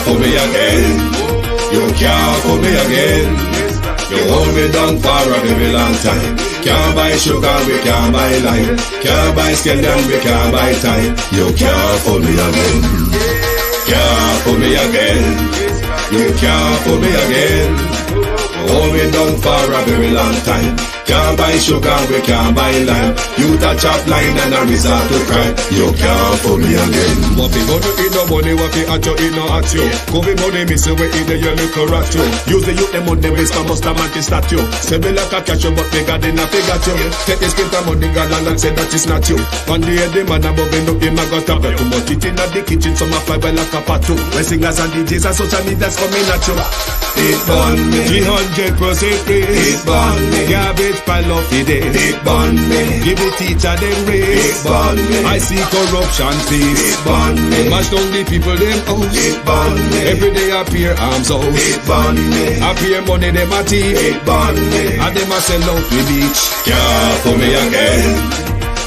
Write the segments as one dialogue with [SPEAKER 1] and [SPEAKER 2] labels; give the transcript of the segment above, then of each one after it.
[SPEAKER 1] fool me again. You can't fool me again. You hold me down for a very long time. Can't buy sugar, we can't buy lime. Can't buy scandal, we can't buy time. You can't fool me again. Can't fool me again. You can't fool me again. Hold me down for a very long time. Can't buy sugar, we can't buy lime. You touch up line and a resort to crime. You can't fool me again.
[SPEAKER 2] What we gonna eat no money, what we at you, eat no at you. Covid money, miss away in the yellow correct you. Use the youth, the money, waste for most of man to start you. Say me like a catch you, but they got enough, they got you. Take this skin from money, God and say that is not you. One day the man above and up, him I got up. Too much eating at the kitchen, some fly by like a patu. When singers and DJs and social media's coming at you.
[SPEAKER 1] It burn me.
[SPEAKER 2] 300% free.
[SPEAKER 1] It burn me.
[SPEAKER 2] Garbage pile of the day.
[SPEAKER 1] It burn me.
[SPEAKER 2] Give the teacher them raise.
[SPEAKER 1] It burn me.
[SPEAKER 2] I see corruption please.
[SPEAKER 1] It burn me.
[SPEAKER 2] Mash down the people them house.
[SPEAKER 1] It burn me.
[SPEAKER 2] Every day appear arms out.
[SPEAKER 1] It burn me.
[SPEAKER 2] Appear money them a thief.
[SPEAKER 1] It burn me.
[SPEAKER 2] And them a sell out the beach.
[SPEAKER 1] Can't fool me again.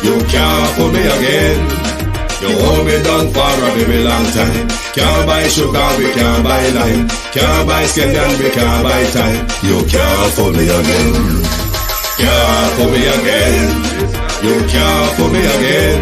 [SPEAKER 1] You can't fool me again. You hold me down for a very long time. Can't buy sugar, we can't buy lime. Can't buy scandal, we can't buy time. You can't fool me again. Can't fool me again. You can't fool me again.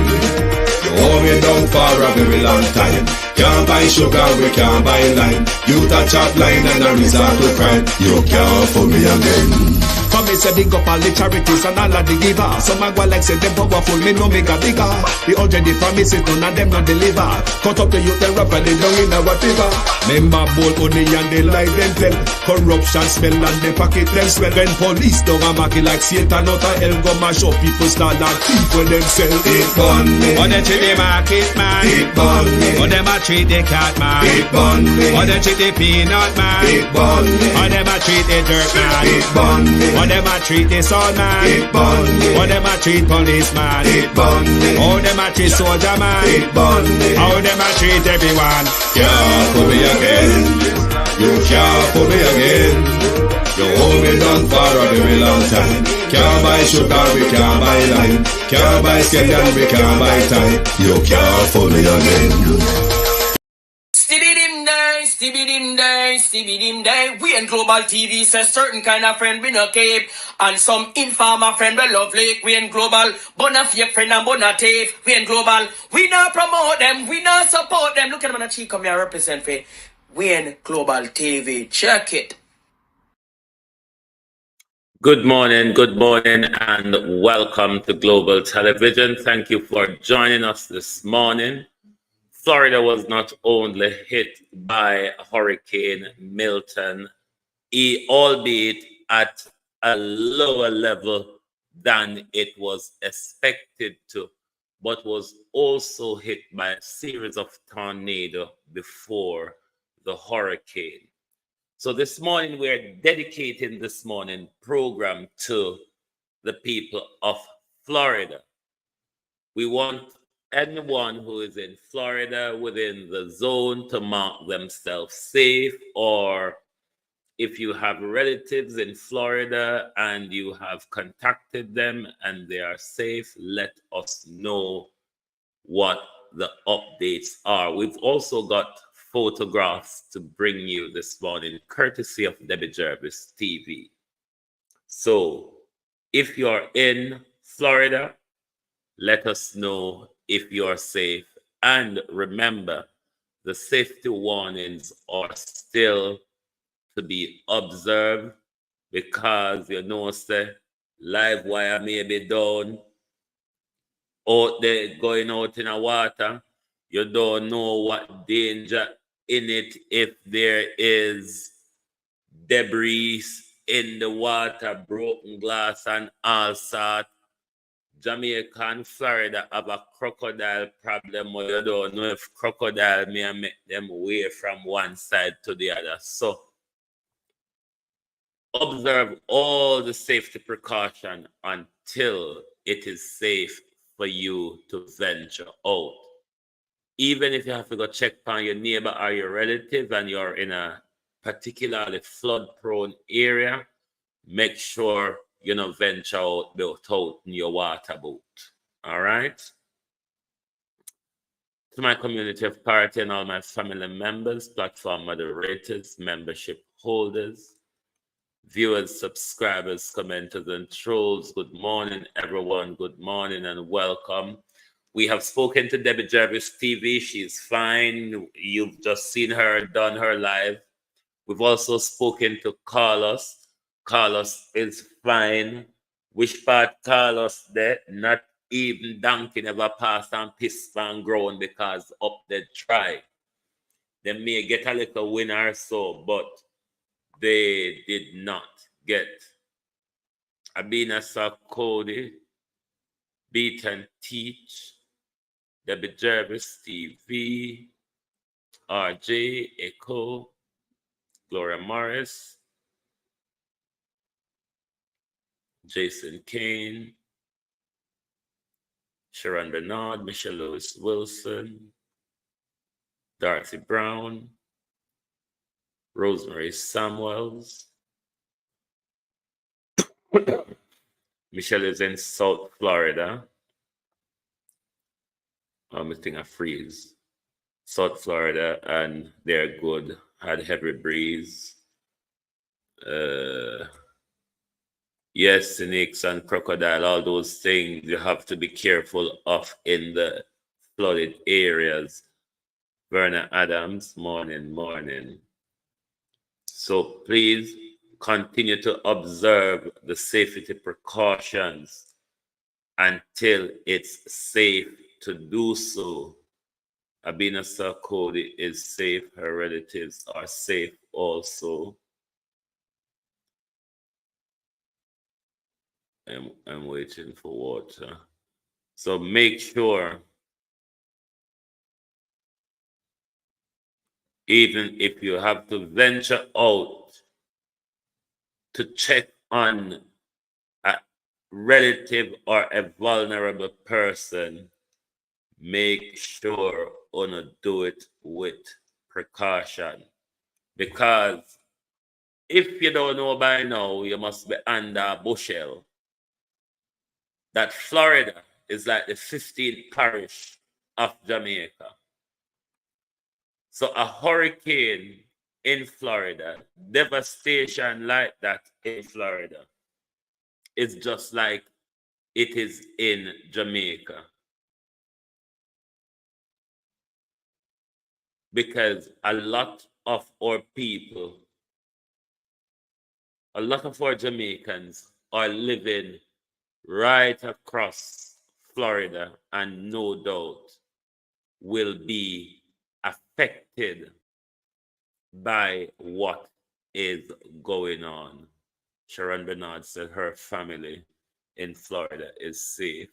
[SPEAKER 1] You hold me down for a very long time. Can't buy sugar, we can't buy lime. You touch up line and a resort to crime. You can't fool me again.
[SPEAKER 2] For me say big up all the charities and all of the givers. Some a go like say them powerful, me know me got bigger. The already promises, none of them not deliver. Cut up the youth, they rap and they down in our river. Member bowl only and they lie them tell. Corruption smell and they pocket them swell. When police don't a market like Satan out of hell, go mash up people start like thief when them sell.
[SPEAKER 1] It burn me.
[SPEAKER 2] Or they treat the market man.
[SPEAKER 1] It burn me.
[SPEAKER 2] Or them a treat the cat man.
[SPEAKER 1] It burn me.
[SPEAKER 2] Or they treat the peanut man.
[SPEAKER 1] It burn me.
[SPEAKER 2] Or them a treat the dirt man.
[SPEAKER 1] It burn me.
[SPEAKER 2] Or them a treat the sun man.
[SPEAKER 1] It burn me.
[SPEAKER 2] Or them a treat policeman.
[SPEAKER 1] It burn me.
[SPEAKER 2] Or them a treat soldier man.
[SPEAKER 1] It burn me.
[SPEAKER 2] How them a treat everyone.
[SPEAKER 1] Can't fool me again. You can't fool me again. You hold me down for a very long time. Can't buy sugar, we can't buy lime. Can't buy scandal, we can't buy time. You can't fool me again.
[SPEAKER 3] Stibby dim day. We in Global TV says certain kind of friend we no keep. And some informer friend we lovely. We in Global, bona fake friend and bona tape. We in Global, we not promote them, we not support them. Look at them on the cheek, come here represent for We in Global TV. Check it.
[SPEAKER 4] Good morning, and welcome to Global Television. Thank you for joining us this morning. Florida was not only hit by Hurricane Milton, albeit at a lower level than it was expected to, but was also hit by a series of tornadoes before the hurricane. So this morning, we're dedicating this morning program to the people of Florida. We want anyone who is in Florida within the zone to mark themselves safe, or if you have relatives in Florida and you have contacted them and they are safe, let us know what the updates are. We've also got photographs to bring you this morning, courtesy of Debbie Jervis TV. So if you're in Florida, let us know if you're safe. And remember, the safety warnings are still to be observed, because you know, say, live wire may be down out there going out in the water. You don't know what danger in it, if there is debris in the water, broken glass and all sorts. Jamaica and Florida have a crocodile problem, or you don't know if crocodile may make them way from one side to the other. So observe all the safety precaution until it is safe for you to venture out. Even if you have to go check on your neighbor or your relative and you're in a particularly flood-prone area, make sure you know venture out without in your water boat. All right? To my community of party and all my family members, platform moderators, membership holders, viewers, subscribers, commenters, and trolls. Good morning, everyone. Good morning and welcome. We have spoken to Debbie Jarvis TV. She's fine. You've just seen her, done her live. We've also spoken to Carlos. Carlos is fine. Which part Carlos there? Not even donkey never passed and piss and ground because up they try. They may get a little win or so, but they did not get. Abina saw Cody, Beat and Teach, Debbie Jarvis TV, RJ, Echo, Gloria Morris, Jason Kane, Sharon Bernard, Michelle Lewis Wilson, Darcy Brown, Rosemary Samuels. Michelle is in South Florida. I'm thinking I freeze. South Florida, and they're good. Had heavy breeze. Yes, snakes and crocodile, all those things you have to be careful of in the flooded areas. Verna Adams, morning. So please continue to observe the safety precautions until it's safe to do so. Abina Sarkodie is safe. Her relatives are safe also. I'm waiting for water. So make sure, even if you have to venture out to check on a relative or a vulnerable person, make sure you do it with precaution. Because if you don't know by now, you must be under a bushel that Florida is like the 15th parish of Jamaica. So a hurricane in Florida, devastation like that in Florida, is just like it is in Jamaica. Because a lot of our people, a lot of our Jamaicans are living right across Florida and no doubt will be affected by what is going on. Sharon Bernard said her family in Florida is safe.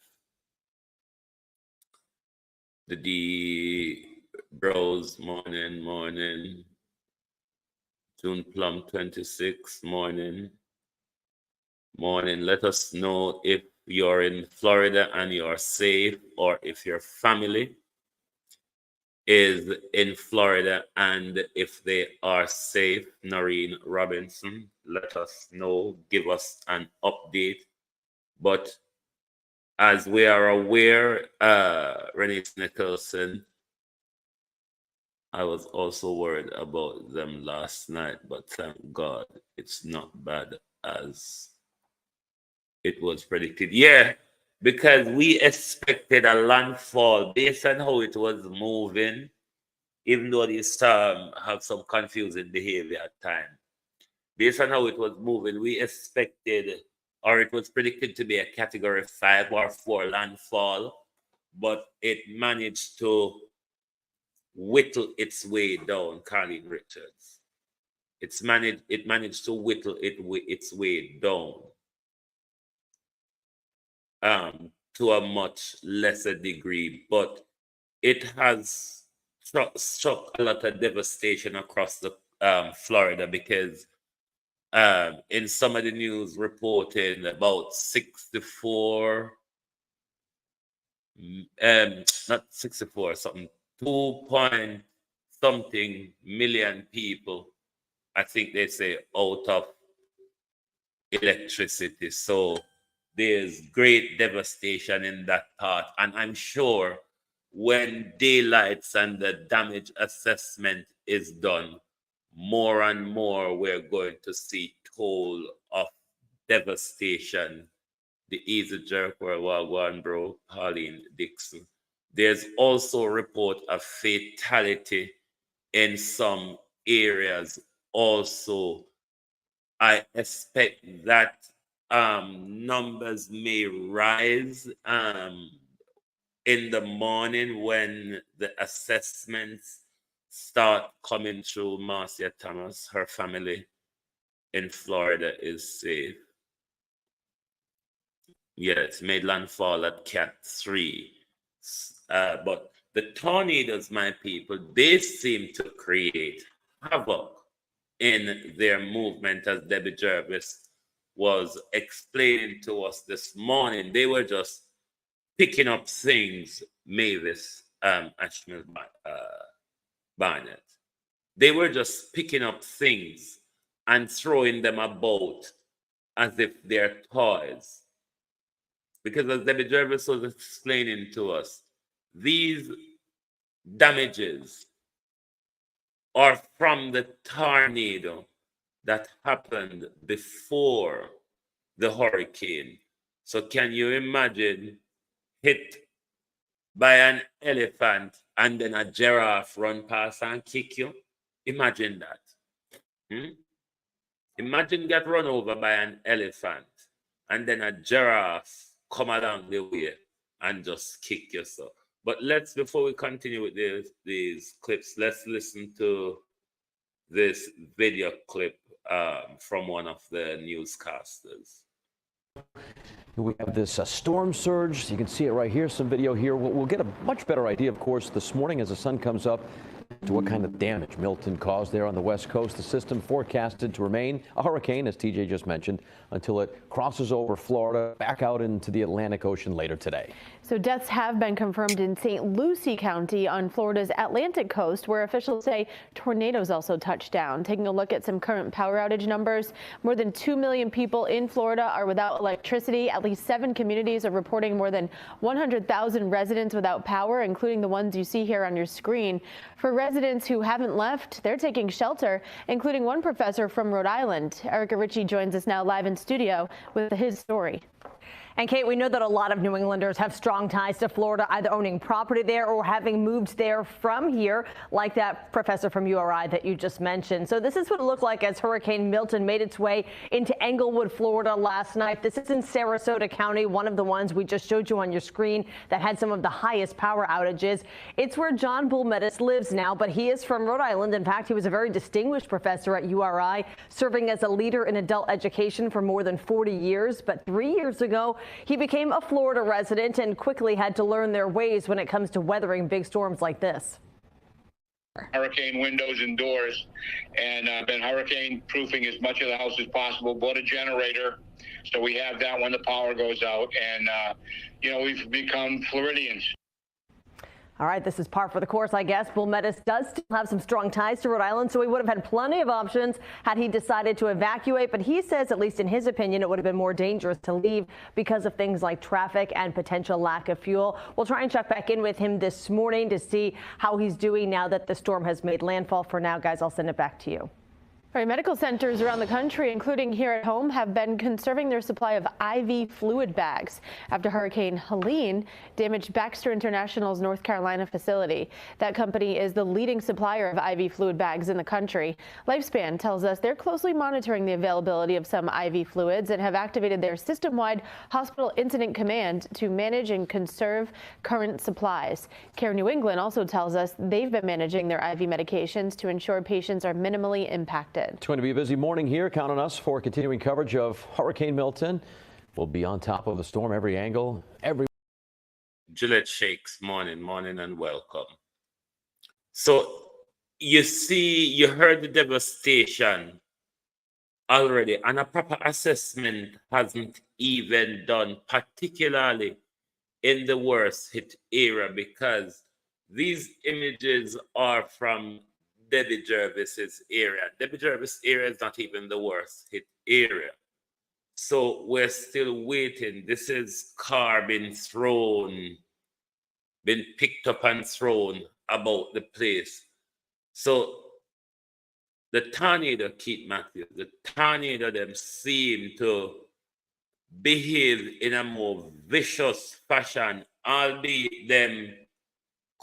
[SPEAKER 4] The D Bros, morning. June Plum 26, morning. Let us know if you're in Florida and you're safe, or if your family is in Florida and if they are safe. Noreen Robinson, let us know, give us an update. But as we are aware, Renee Nicholson, I was also worried about them last night, but thank God it's not bad as it was predicted. Yeah, because we expected a landfall based on how it was moving, even though the storm have some confusing behavior at times. Based on how it was moving, we expected, or it was predicted to be a category 5 or 4 landfall, but it managed to whittle its way down. Carlene Richards. It managed to whittle its way down to a much lesser degree, but it has struck a lot of devastation across the Florida, because in some of the news reporting about 64, not 64, something 2 something million people, I think they say, out of electricity. So there's great devastation in that part. And I'm sure when daylights and the damage assessment is done, more and more we're going to see toll of devastation. The Easy Jerk or Wagwan Bro, Pauline Dixon. There's also a report of fatality in some areas. Also, I expect that numbers may rise in the morning when the assessments start coming through. Marcia Thomas, her family in Florida is safe. Yes, made landfall at Cat 3. But the tornadoes, my people, they seem to create havoc in their movement, as Debbie Jervis was explaining to us this morning. They were just picking up things, Mavis Ashmill Barnett. They were just picking up things and throwing them about as if they're toys. Because as Debbie Jervis was explaining to us, these damages are from the tornado that happened before the hurricane. So can you imagine hit by an elephant and then a giraffe run past and kick you? Imagine that. Imagine get run over by an elephant and then a giraffe come along the way and just kick you. So, but before we continue with these clips, let's listen to this video clip from one of the newscasters.
[SPEAKER 5] We have this storm surge. You can see it right here, some video here. We'll get a much better idea, of course, this morning as the sun comes up to what kind of damage Milton caused there on the west coast. The system forecasted to remain a hurricane, as TJ just mentioned, until it crosses over Florida, back out into the Atlantic Ocean later today.
[SPEAKER 6] So deaths have been confirmed in St. Lucie County on Florida's Atlantic coast, where officials say tornadoes also touched down. Taking a look at some current power outage numbers, more than 2 million people in Florida are without electricity. At least 7 communities are reporting more than 100,000 residents without power, including the ones you see here on your screen. For residents who haven't left, they're taking shelter, including one professor from Rhode Island. Erica Ritchie joins us now live in studio with his story.
[SPEAKER 7] And Kate, we know that a lot of New Englanders have strong ties to Florida, either owning property there or having moved there from here, like that professor from URI that you just mentioned. So this is what it looked like as Hurricane Milton made its way into Englewood, Florida last night. This is in Sarasota County, one of the ones we just showed you on your screen that had some of the highest power outages. It's where John Bulmetis lives now, but he is from Rhode Island. In fact, he was a very distinguished professor at URI, serving as a leader in adult education for more than 40 years. But 3 years ago, he became a Florida resident and quickly had to learn their ways when it comes to weathering big storms like this.
[SPEAKER 8] Hurricane windows and doors, and been hurricane proofing as much of the house as possible. Bought a generator, so we have that when the power goes out, and we've become Floridians.
[SPEAKER 7] All right, this is par for the course, I guess. Bulmetis does still have some strong ties to Rhode Island, so he would have had plenty of options had he decided to evacuate. But he says, at least in his opinion, it would have been more dangerous to leave because of things like traffic and potential lack of fuel. We'll try and check back in with him this morning to see how he's doing now that the storm has made landfall. For now, guys, I'll send it back to you.
[SPEAKER 6] All right, medical centers around the country, including here at home, have been conserving their supply of IV fluid bags after Hurricane Helene damaged Baxter International's North Carolina facility. That company is the leading supplier of IV fluid bags in the country. Lifespan tells us they're closely monitoring the availability of some IV fluids and have activated their system-wide hospital incident command to manage and conserve current supplies. Care New England also tells us they've been managing their IV medications to ensure patients are minimally impacted.
[SPEAKER 5] It's going to be a busy morning here. Count on us for continuing coverage of Hurricane Milton. We'll be on top of the storm, every angle, every.
[SPEAKER 4] Gillette Shakes, morning and welcome. So you heard the devastation already, and a proper assessment hasn't even done, particularly in the worst hit area, because these images are from Debbie Jervis's area. Debbie Jervis area is not even the worst hit area. So we're still waiting. This is car being thrown been picked up and thrown about the place. So the tornado, Keith Matthews, the tornado them seem to behave in a more vicious fashion, albeit them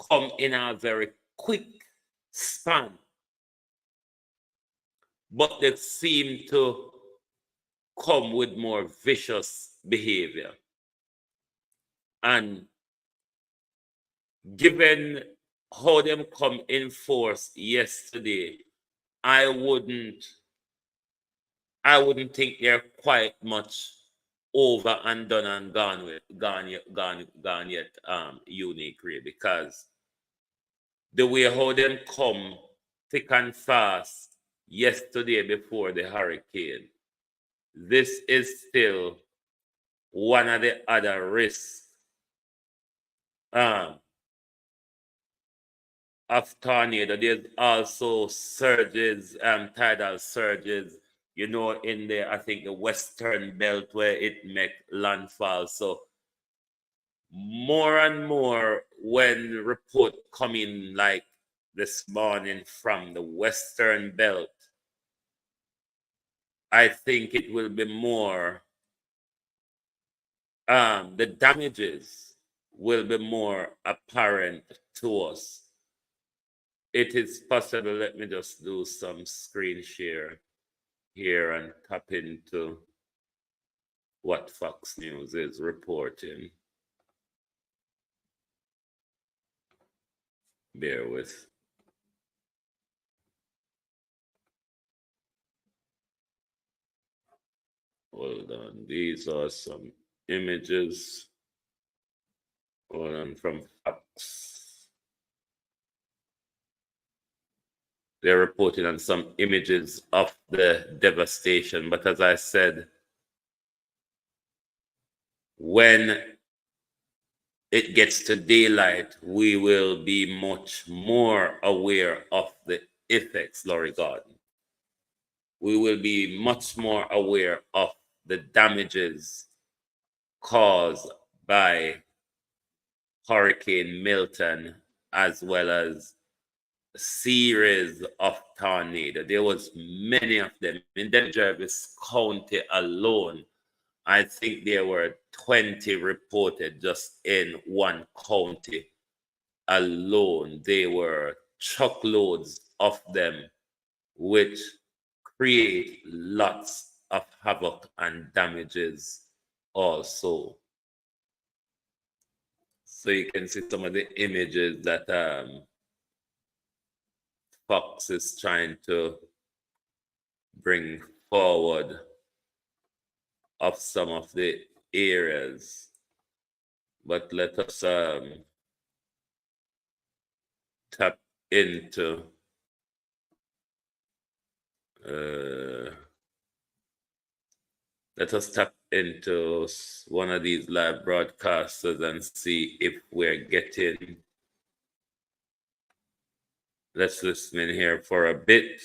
[SPEAKER 4] come in a very quick span. But they seem to come with more vicious behavior. And given how them come in force yesterday, I wouldn't think they're quite much over and done and gone yet, Unique Ray, because the way how them come thick and fast yesterday before the hurricane, this is still one of the other risks of tornado. There's also surges, tidal surges, you know, in the, I think, the western belt where it make landfall. So more and more when report coming like this morning from the western belt, I think it will be more, the damages will be more apparent to us. It is possible, let me just do some screen share here and tap into what Fox News is reporting. Bear with. Hold on, these are some images. Hold on, from Fox. They're reporting on some images of the devastation, but as I said, when it gets to daylight, we will be much more aware of the effects, Laurie Gordon. We will be much more aware of the damages caused by Hurricane Milton, as well as a series of tornadoes. There was many of them. In Jervis County alone, I think there were 20 reported just in one county alone. There were truckloads of them, which create lots of havoc and damages also. So you can see some of the images that Fox is trying to bring forward of some of the areas. But let us tap into one of these live broadcasters and see if we're getting. Let's listen in here for a bit.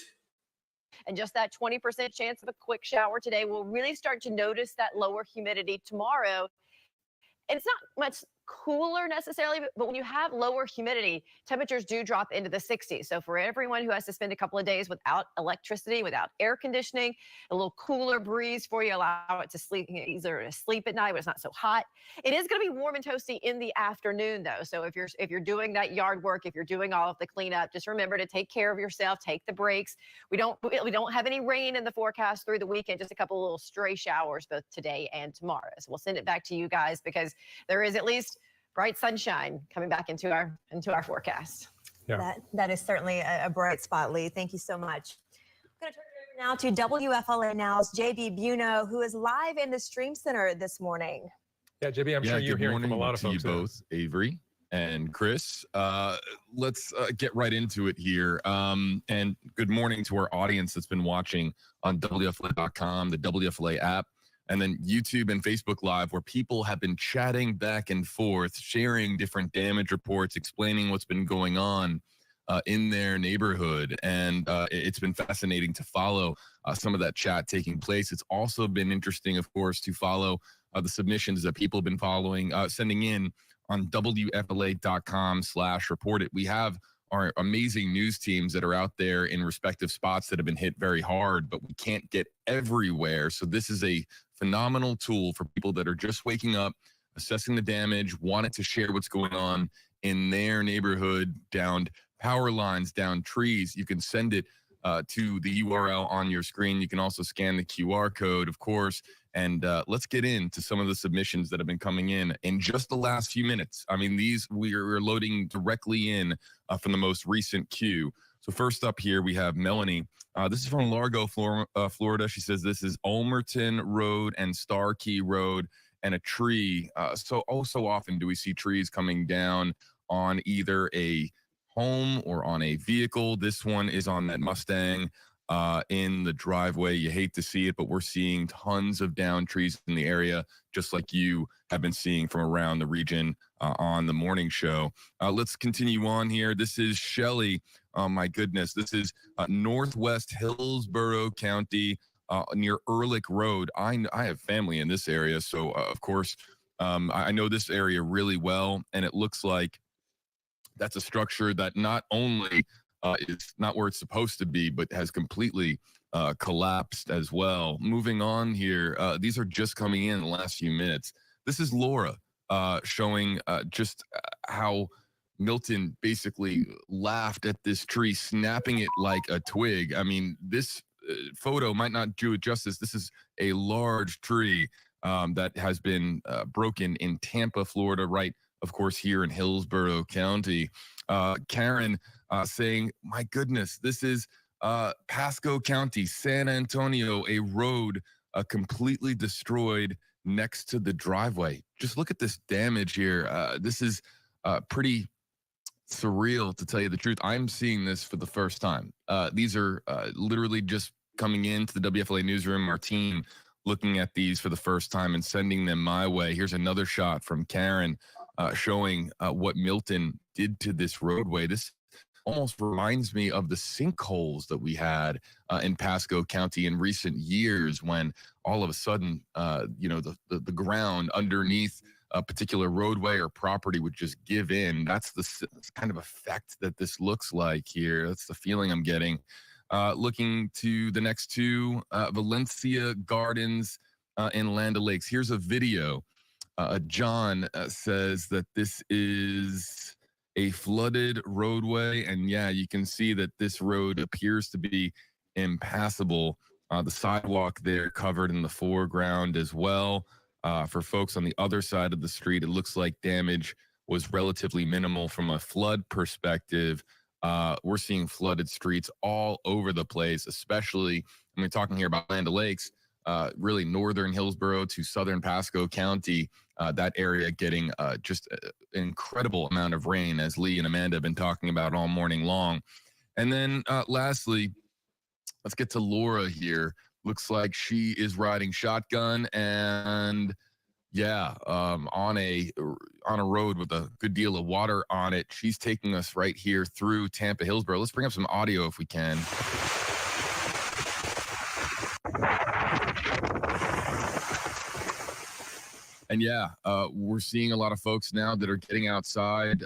[SPEAKER 9] And just that 20% chance of a quick shower today. We'll really start to notice that lower humidity tomorrow. And it's not much cooler necessarily, but when you have lower humidity, temperatures do drop into the 60s. So for everyone who has to spend a couple of days without electricity, without air conditioning, a little cooler breeze for you, allow it to sleep, easier to sleep at night when it's not so hot. It is going to be warm and toasty in the afternoon, though. So if you're doing that yard work, if you're doing all of the cleanup, just remember to take care of yourself, take the breaks. We don't have any rain in the forecast through the weekend, just a couple of little stray showers both today and tomorrow. So we'll send it back to you guys because there is at least bright sunshine coming back into our forecast.
[SPEAKER 10] Yeah. That is certainly a bright spot, Lee. Thank you so much. I'm going to turn it over now to WFLA Now's JB Buno, who is live in the Stream Center this morning.
[SPEAKER 11] Yeah, JB, I'm sure you're hearing from a lot of folks.
[SPEAKER 12] Good morning to you both, Avery and Chris. Let's get right into it here. And good morning to our audience that's been watching on WFLA.com, the WFLA app, and then YouTube and Facebook Live, where people have been chatting back and forth, sharing different damage reports, explaining what's been going on in their neighborhood. And it's been fascinating to follow some of that chat taking place. It's also been interesting, of course, to follow the submissions that people have been sending in on WFLA.com/report it. We have our amazing news teams that are out there in respective spots that have been hit very hard, but we can't get everywhere. So this is a phenomenal tool for people that are just waking up, assessing the damage, wanted to share what's going on in their neighborhood, down power lines, down trees. You can send it to the URL on your screen. You can also scan the QR code, of course. And let's get into some of the submissions that have been coming in just the last few minutes. I mean, these we're loading directly in from the most recent queue. So first up here, we have Melanie. This is from Largo, Florida. She says this is Ulmerton Road and Starkey Road and a tree. So often do we see trees coming down on either a home or on a vehicle. This one is on that Mustang in the driveway. You hate to see it, but we're seeing tons of down trees in the area, just like you have been seeing from around the region on the morning show. Let's continue on here. This is Shelly. Oh my goodness. This is Northwest Hillsborough County near Ehrlich Road. I have family in this area, so of course I know this area really well, and it looks like that's a structure that not only is not where it's supposed to be, but has completely collapsed as well. Moving on here, these are just coming in the last few minutes. This is Laura showing just how Milton basically laughed at this tree, snapping it like a twig. I mean, this photo might not do it justice. This is a large tree that has been broken in Tampa, Florida, right, of course, here in Hillsborough County. Karen saying, my goodness, this is Pasco County, San Antonio, a road completely destroyed next to the driveway. Just look at this damage here. This is pretty surreal, to tell you the truth. I'm seeing this for the first time. These are literally just coming into the WFLA newsroom, our team looking at these for the first time and sending them my way. Here's another shot from Karen showing what Milton did to this roadway. This almost reminds me of the sinkholes that we had in Pasco County in recent years, when all of a sudden, the ground underneath a particular roadway or property would just give in. That's the kind of effect that this looks like here. That's the feeling I'm getting. Looking to the next two, Valencia Gardens in Land O'Lakes. Here's a video. John says that this is a flooded roadway, and yeah, you can see that this road appears to be impassable. The sidewalk there covered in the foreground as well. For folks on the other side of the street, it looks like damage was relatively minimal from a flood perspective. We're seeing flooded streets all over the place, especially when we're talking here about Land O'Lakes, really northern Hillsborough to southern Pasco County, that area getting just an incredible amount of rain, as Lee and Amanda have been talking about all morning long. And then lastly, let's get to Laura here. Looks like she is riding shotgun and on a road with a good deal of water on it. She's taking us right here through Tampa, Hillsborough. Let's bring up some audio if we can. And we're seeing a lot of folks now that are getting outside,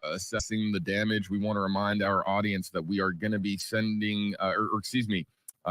[SPEAKER 12] assessing the damage. We want to remind our audience that we are going to be sending,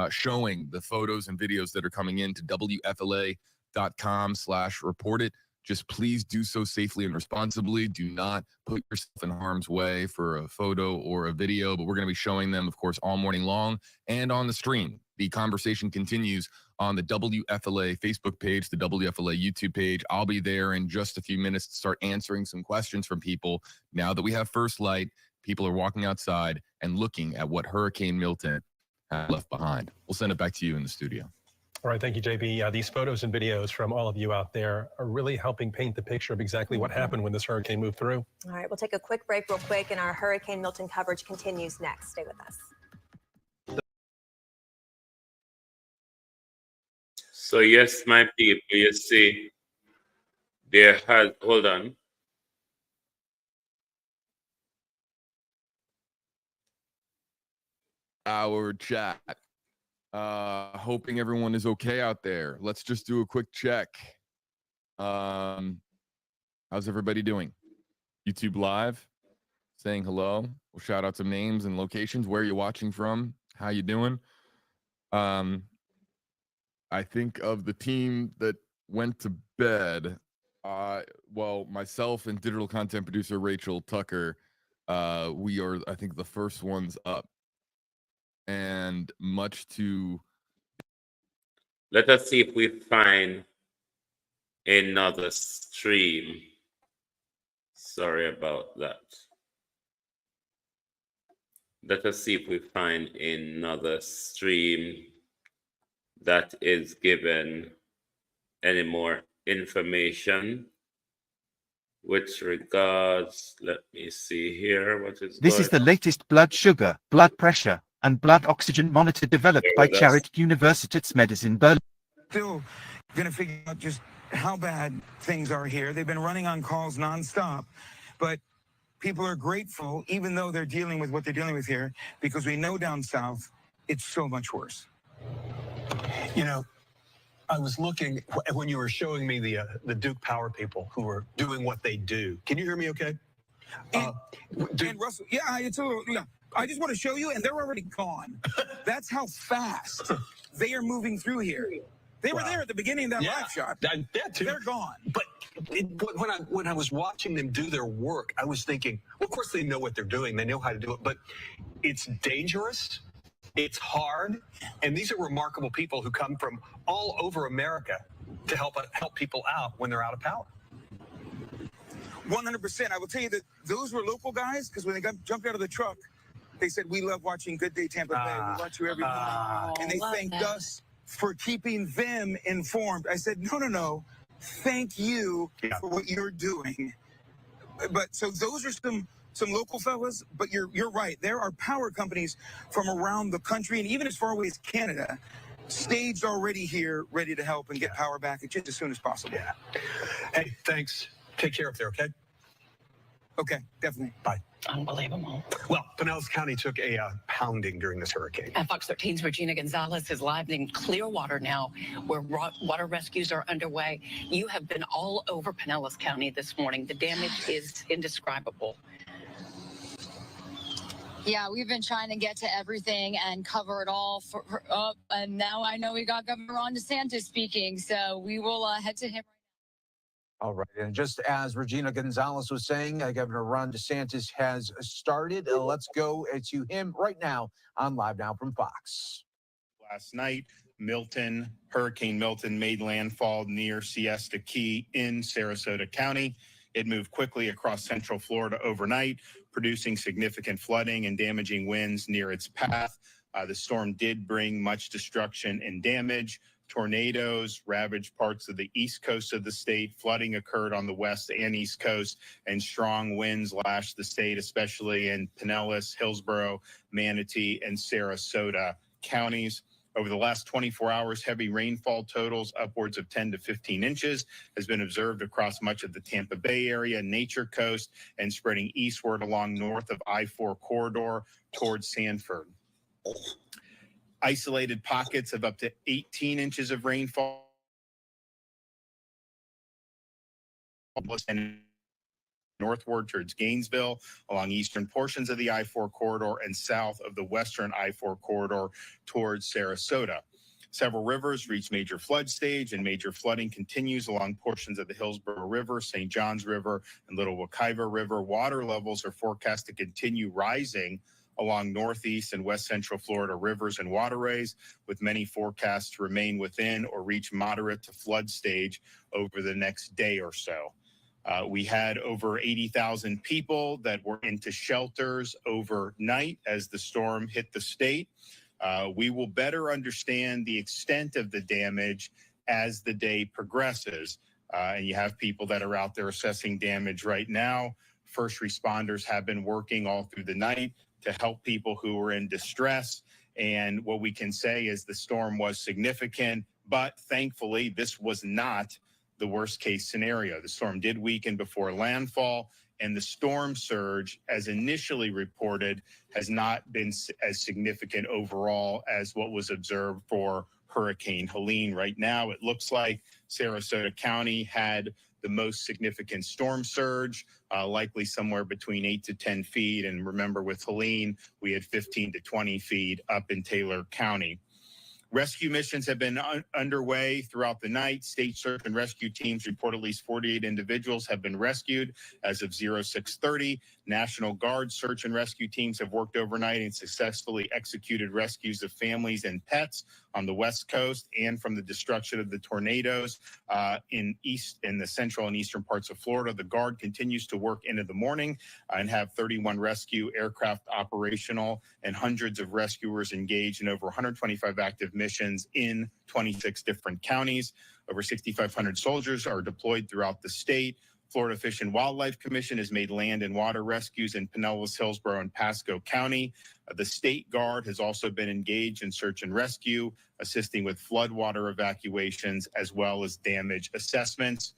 [SPEAKER 12] showing the photos and videos that are coming in to WFLA.com/report it. Just please do so safely and responsibly. Do not put yourself in harm's way for a photo or a video, but we're going to be showing them, of course, all morning long and on the stream. The conversation continues on the WFLA Facebook page, the WFLA YouTube page. I'll be there in just a few minutes to start answering some questions from people. Now that we have first light, people are walking outside and looking at what Hurricane Milton has left behind. We'll send it back to you in the studio.
[SPEAKER 11] All right, thank you, JB. These photos and videos from all of you out there are really helping paint the picture of exactly what happened when this hurricane moved through.
[SPEAKER 10] All right, we'll take a quick break real quick, and our Hurricane Milton coverage continues next. Stay with us.
[SPEAKER 4] So yes, my people, you see, there has, hold on.
[SPEAKER 12] Our chat. Hoping everyone is okay out there. Let's just do a quick check. How's everybody doing? YouTube Live, saying hello. We'll shout out some names and locations. Where you're watching from? How you doing? I think of the team that went to bed. Well, myself and digital content producer Rachel Tucker, we are, I think, the first ones up. And much to...
[SPEAKER 4] Let us see if we find another stream. Sorry about that. Let us see if we find another stream that is given any more information with regards, let me see here, what is
[SPEAKER 13] This is the latest blood sugar, blood pressure, and blood oxygen monitor developed by Charité Universitätsmedizin Berlin.
[SPEAKER 14] Still going to figure out just how bad things are here. They've been running on calls nonstop, but people are grateful, even though they're dealing with what they're dealing with here, because we know down south, it's so much worse.
[SPEAKER 11] You know, I was looking when you were showing me the Duke Power people who are doing what they do. Can you hear me okay?
[SPEAKER 14] And Russell, yeah, I just want to show you, and they're already gone. That's how fast they are moving through here. They were there at the beginning of that live shot. They're gone.
[SPEAKER 11] But when I was watching them do their work, I was thinking, well, of course they know what they're doing. They know how to do it, but it's dangerous. It's hard. And these are remarkable people who come from all over America to help people out when they're out of power.
[SPEAKER 14] 100%. I will tell you that those were local guys, because when they jumped out of the truck, they said, we love watching Good Day Tampa Bay. We watch you every morning. And they thanked us for keeping them informed. I said, no. Thank you for what you're doing. But so those are some local fellas, but you're right. There are power companies from around the country and even as far away as Canada staged already here, ready to help and get power back just as soon as possible.
[SPEAKER 11] Yeah. Hey, thanks. Take care up there, okay?
[SPEAKER 14] Okay, definitely.
[SPEAKER 11] Bye.
[SPEAKER 15] Unbelievable.
[SPEAKER 11] Well, Pinellas County took a pounding during this hurricane.
[SPEAKER 15] And Fox 13's Regina Gonzalez is live in Clearwater now, where water rescues are underway. You have been all over Pinellas County this morning. The damage is indescribable.
[SPEAKER 16] Yeah, we've been trying to get to everything and cover it all and now I know we got Governor Ron DeSantis speaking, so we will head to him.
[SPEAKER 17] All right, and just as Regina Gonzalez was saying, Governor Ron DeSantis has started. Let's go to him right now on Live Now from Fox.
[SPEAKER 18] Last night, Hurricane Milton made landfall near Siesta Key in Sarasota County. It moved quickly across central Florida overnight, producing significant flooding and damaging winds near its path. The storm did bring much destruction and damage. Tornadoes ravaged parts of the east coast of the state. Flooding occurred on the west and east coast, and strong winds lashed the state, especially in Pinellas, Hillsborough, Manatee, and Sarasota counties. Over the last 24 hours, heavy rainfall totals upwards of 10 to 15 inches has been observed across much of the Tampa Bay area, Nature Coast, and spreading eastward along north of I-4 corridor towards Sanford. Isolated pockets of up to 18 inches of rainfall and northward towards Gainesville, along eastern portions of the I-4 corridor and south of the western I-4 corridor towards Sarasota. Several rivers reached major flood stage, and major flooding continues along portions of the Hillsborough River, St. Johns River, and Little Wekiva River. Water levels are forecast to continue rising along northeast and west central Florida rivers and waterways, with many forecasts to remain within or reach moderate to flood stage over the next day or so. We had over 80,000 people that were into shelters overnight as the storm hit the state. We will better understand the extent of the damage as the day progresses. And you have people that are out there assessing damage right now. First responders have been working all through the night to help people who are in distress. And what we can say is the storm was significant, but thankfully this was not the worst case scenario. The storm did weaken before landfall, and the storm surge, as initially reported, has not been as significant overall as what was observed for Hurricane Helene. Right now, it looks like Sarasota County had the most significant storm surge, likely somewhere between 8 to 10 feet. And remember, with Helene, we had 15 to 20 feet up in Taylor County. Rescue missions have been underway throughout the night. State search and rescue teams report at least 48 individuals have been rescued as of 0630. National Guard search and rescue teams have worked overnight and successfully executed rescues of families and pets on the West Coast and from the destruction of the tornadoes in the central and eastern parts of Florida. The Guard continues to work into the morning and have 31 rescue aircraft operational and hundreds of rescuers engaged in over 125 active missions in 26 different counties. Over 6,500 soldiers are deployed throughout the state. Florida Fish and Wildlife Commission has made land and water rescues in Pinellas, Hillsborough, and Pasco County. The State Guard has also been engaged in search and rescue, assisting with floodwater evacuations as well as damage assessments.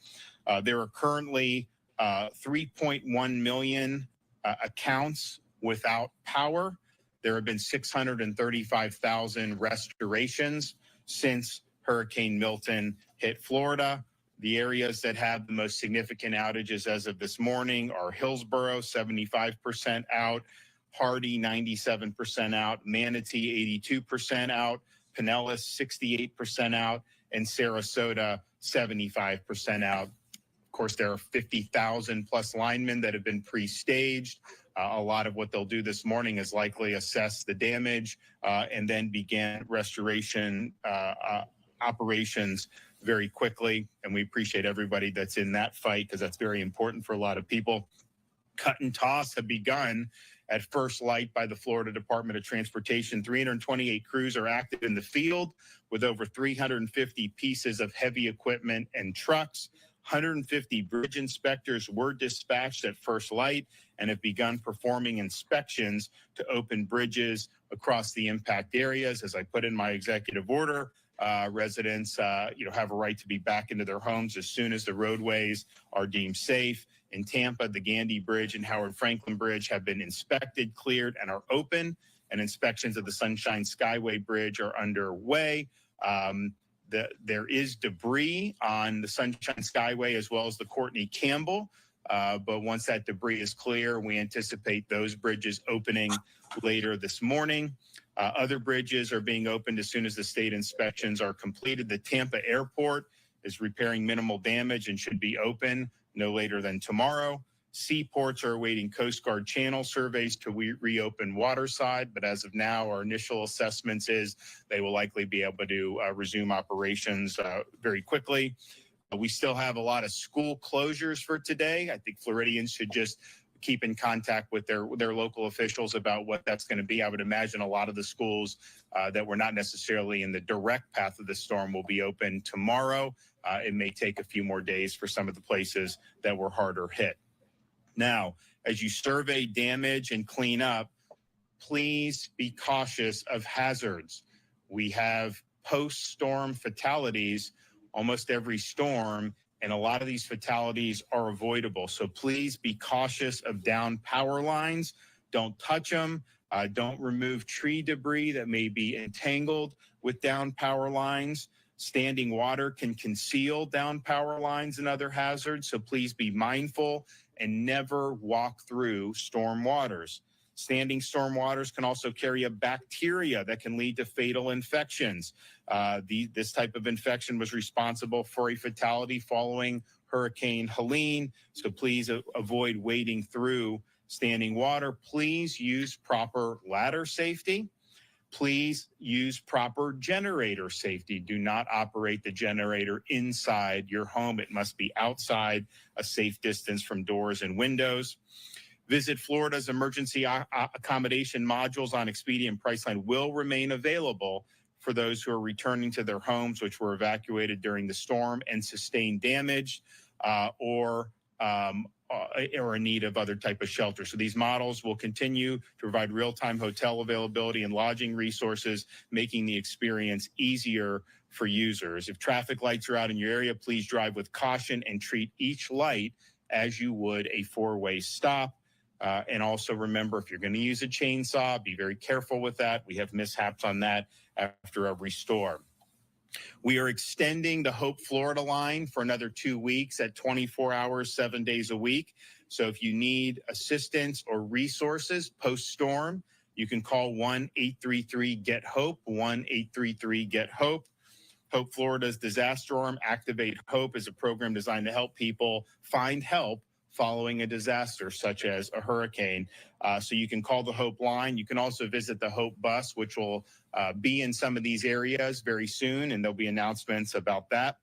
[SPEAKER 18] There are currently 3.1 million accounts without power. There have been 635,000 restorations since Hurricane Milton hit Florida. The areas that have the most significant outages as of this morning are Hillsborough, 75% out, Hardy, 97% out, Manatee, 82% out, Pinellas, 68% out, and Sarasota, 75% out. Of course, there are 50,000 plus linemen that have been pre-staged. A lot of what they'll do this morning is likely assess the damage and then begin restoration operations very quickly. And we appreciate everybody that's in that fight because that's very important for a lot of people. Cut and toss have begun at First Light by the Florida Department of Transportation. 328 crews are active in the field with over 350 pieces of heavy equipment and trucks. 150 bridge inspectors were dispatched at First Light and have begun performing inspections to open bridges across the impact areas. As I put in my executive order, residents have a right to be back into their homes as soon as the roadways are deemed safe. In Tampa, the Gandy Bridge and Howard Franklin Bridge have been inspected, cleared, and are open, and inspections of the Sunshine Skyway Bridge are underway. There is debris on the Sunshine Skyway as well as the Courtney Campbell, but once that debris is clear, we anticipate those bridges opening later this morning. Other bridges are being opened as soon as the state inspections are completed. The Tampa Airport is repairing minimal damage and should be open no later than tomorrow. Seaports are awaiting Coast Guard channel surveys to reopen waterside, but as of now, our initial assessments is they will likely be able to resume operations very quickly. We still have a lot of school closures for today. I think Floridians should just keep in contact with their local officials about what that's going to be. I would imagine a lot of the schools that were not necessarily in the direct path of the storm will be open tomorrow. It may take a few more days for some of the places that were harder hit. Now, as you survey damage and clean up, please be cautious of hazards. We have post-storm fatalities almost every storm, and a lot of these fatalities are avoidable. So please be cautious of downed power lines. Don't touch them. Don't remove tree debris that may be entangled with downed power lines. Standing water can conceal downed power lines and other hazards, so please be mindful and never walk through storm waters. Standing storm waters can also carry a bacteria that can lead to fatal infections. This type of infection was responsible for a fatality following Hurricane Helene, so please avoid wading through standing water. Please use proper ladder safety. Please use proper generator safety. Do not operate the generator inside your home. It must be outside, a safe distance from doors and windows. Visit Florida's emergency accommodation modules on Expedia and Priceline will remain available for those who are returning to their homes, which were evacuated during the storm and sustained damage or in need of other type of shelter. So these models will continue to provide real-time hotel availability and lodging resources, making the experience easier for users. If traffic lights are out in your area, please drive with caution and treat each light as you would a four-way stop. And also remember, if you're going to use a chainsaw, be very careful with that. We have mishaps on that after every storm. We are extending the Hope Florida line for another 2 weeks at 24 hours, 7 days a week. So if you need assistance or resources post-storm, you can call 1-833-GET-HOPE, 1-833-GET-HOPE. Hope Florida's disaster arm, Activate Hope, is a program designed to help people find help following a disaster such as a hurricane. So you can call the Hope line. You can also visit the Hope bus, which will be in some of these areas very soon, and there'll be announcements about that.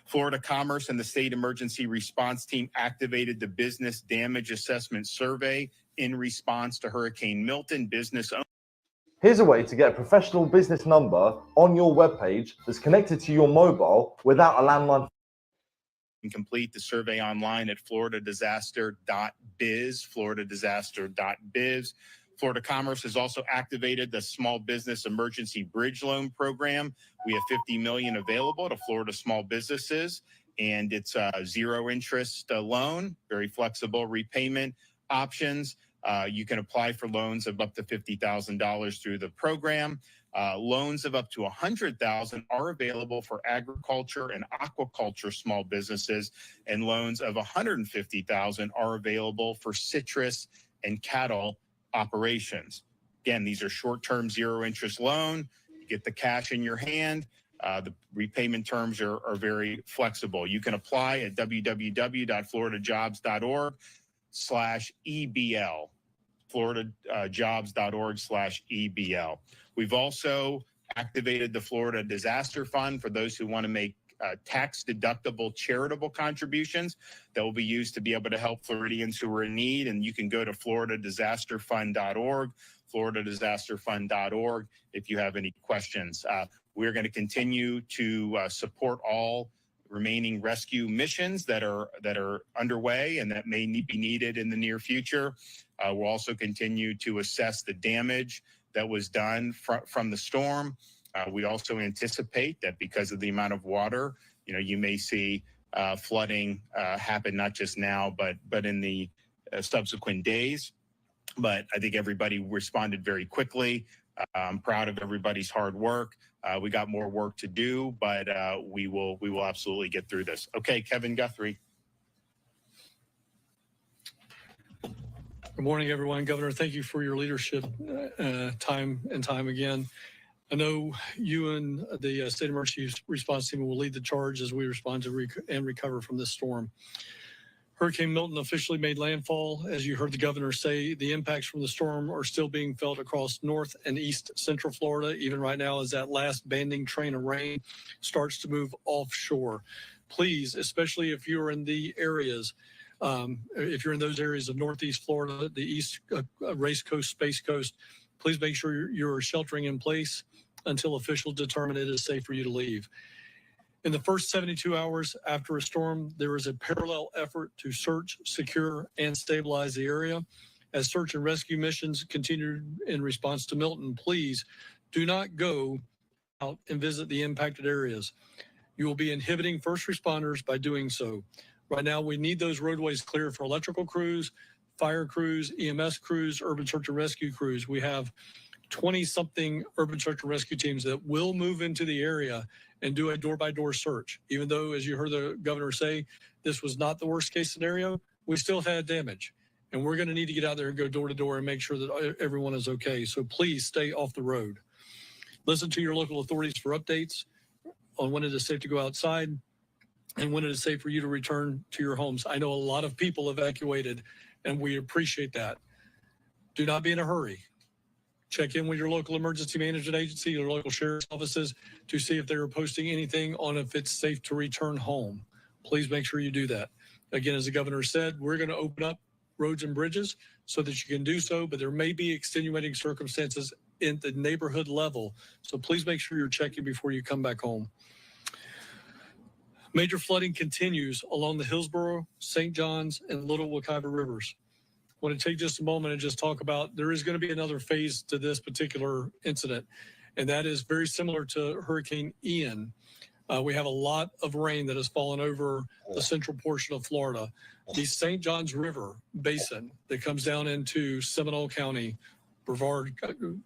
[SPEAKER 18] Florida Commerce and the State Emergency Response Team activated the Business Damage Assessment Survey in response to Hurricane Milton. Business owners.
[SPEAKER 19] Here's a way to get a professional business number on your webpage that's connected to your mobile without a landline.
[SPEAKER 18] You can complete the survey online at floridadisaster.biz, floridadisaster.biz. Florida Commerce has also activated the Small Business Emergency Bridge Loan Program. We have $50 million available to Florida small businesses, and it's a zero interest loan, very flexible repayment options. You can apply for loans of up to $50,000 through the program. Loans of up to $100,000 are available for agriculture and aquaculture small businesses, and loans of $150,000 are available for citrus and cattle operations. Again, these are short-term zero-interest loan. You get the cash in your hand. The repayment terms are very flexible. You can apply at www.floridajobs.org/EBL, floridajobs.org/EBL. We've also activated the Florida Disaster Fund for those who want to make tax-deductible charitable contributions that will be used to be able to help Floridians who are in need. And you can go to floridadisasterfund.org, floridadisasterfund.org, if you have any questions. We're going to continue to support all remaining rescue missions that are underway and that may be needed in the near future. We'll also continue to assess the damage that was done from the storm. We also anticipate that because of the amount of water, you may see flooding happen not just now, but in the subsequent days. But I think everybody responded very quickly. I'm proud of everybody's hard work. We got more work to do, but we will absolutely get through this. Okay, Kevin Guthrie.
[SPEAKER 20] Good morning, everyone. Governor, thank you for your leadership time and time again. I know you and the State Emergency Response Team will lead the charge as we respond to and recover from this storm. Hurricane Milton officially made landfall. As you heard the governor say, the impacts from the storm are still being felt across north and east central Florida, even right now as that last banding train of rain starts to move offshore. Please, especially if you're in the areas, if you're in those areas of northeast Florida, the east Race Coast, Space Coast, please make sure you're sheltering in place until officials determine it is safe for you to leave. In the first 72 hours after a storm, there is a parallel effort to search, secure, and stabilize the area. As search and rescue missions continue in response to Milton, please do not go out and visit the impacted areas. You will be inhibiting first responders by doing so. Right now, we need those roadways clear for electrical crews, fire crews, EMS crews, urban search and rescue crews. We have 20-something urban search and rescue teams that will move into the area and do a door-by-door search. Even though, as you heard the governor say, this was not the worst-case scenario, we still had damage. And we're going to need to get out there and go door-to-door and make sure that everyone is okay. So please stay off the road. Listen to your local authorities for updates on when it is safe to go outside and when it is safe for you to return to your homes. I know a lot of people evacuated, and we appreciate that. Do not be in a hurry. Check in with your local emergency management agency, your local sheriff's offices to see if they're posting anything on if it's safe to return home. Please make sure you do that. Again, as the governor said, we're going to open up roads and bridges so that you can do so, but there may be extenuating circumstances in the neighborhood level. So please make sure you're checking before you come back home. Major flooding continues along the Hillsborough, St. Johns, and Little Wekiva rivers. I want to take just a moment and just talk about there is going to be another phase to this particular incident, and that is very similar to Hurricane Ian. We have a lot of rain that has fallen over the central portion of Florida. The St. Johns River basin that comes down into Seminole County, Brevard,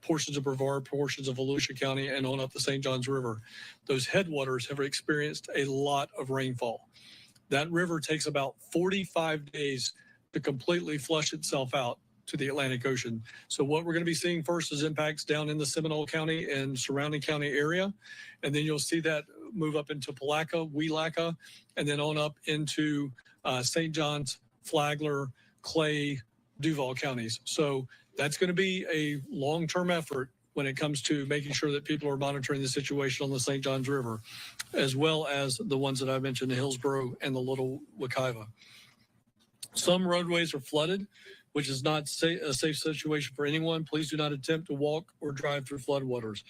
[SPEAKER 20] portions of Brevard, portions of Volusia County, and on up the St. Johns River. Those headwaters have experienced a lot of rainfall. That river takes about 45 days to completely flush itself out to the Atlantic Ocean. So what we're going to be seeing first is impacts down in the Seminole County and surrounding county area. And then you'll see that move up into Palaca, Weelaca, and then on up into St. John's, Flagler, Clay, Duval counties. So that's going to be a long-term effort when it comes to making sure that people are monitoring the situation on the St. Johns River, as well as the ones that I mentioned, the Hillsborough and the Little Wekiva. Some roadways are flooded, which is not a safe situation for anyone. Please do not attempt to walk or drive through floodwaters.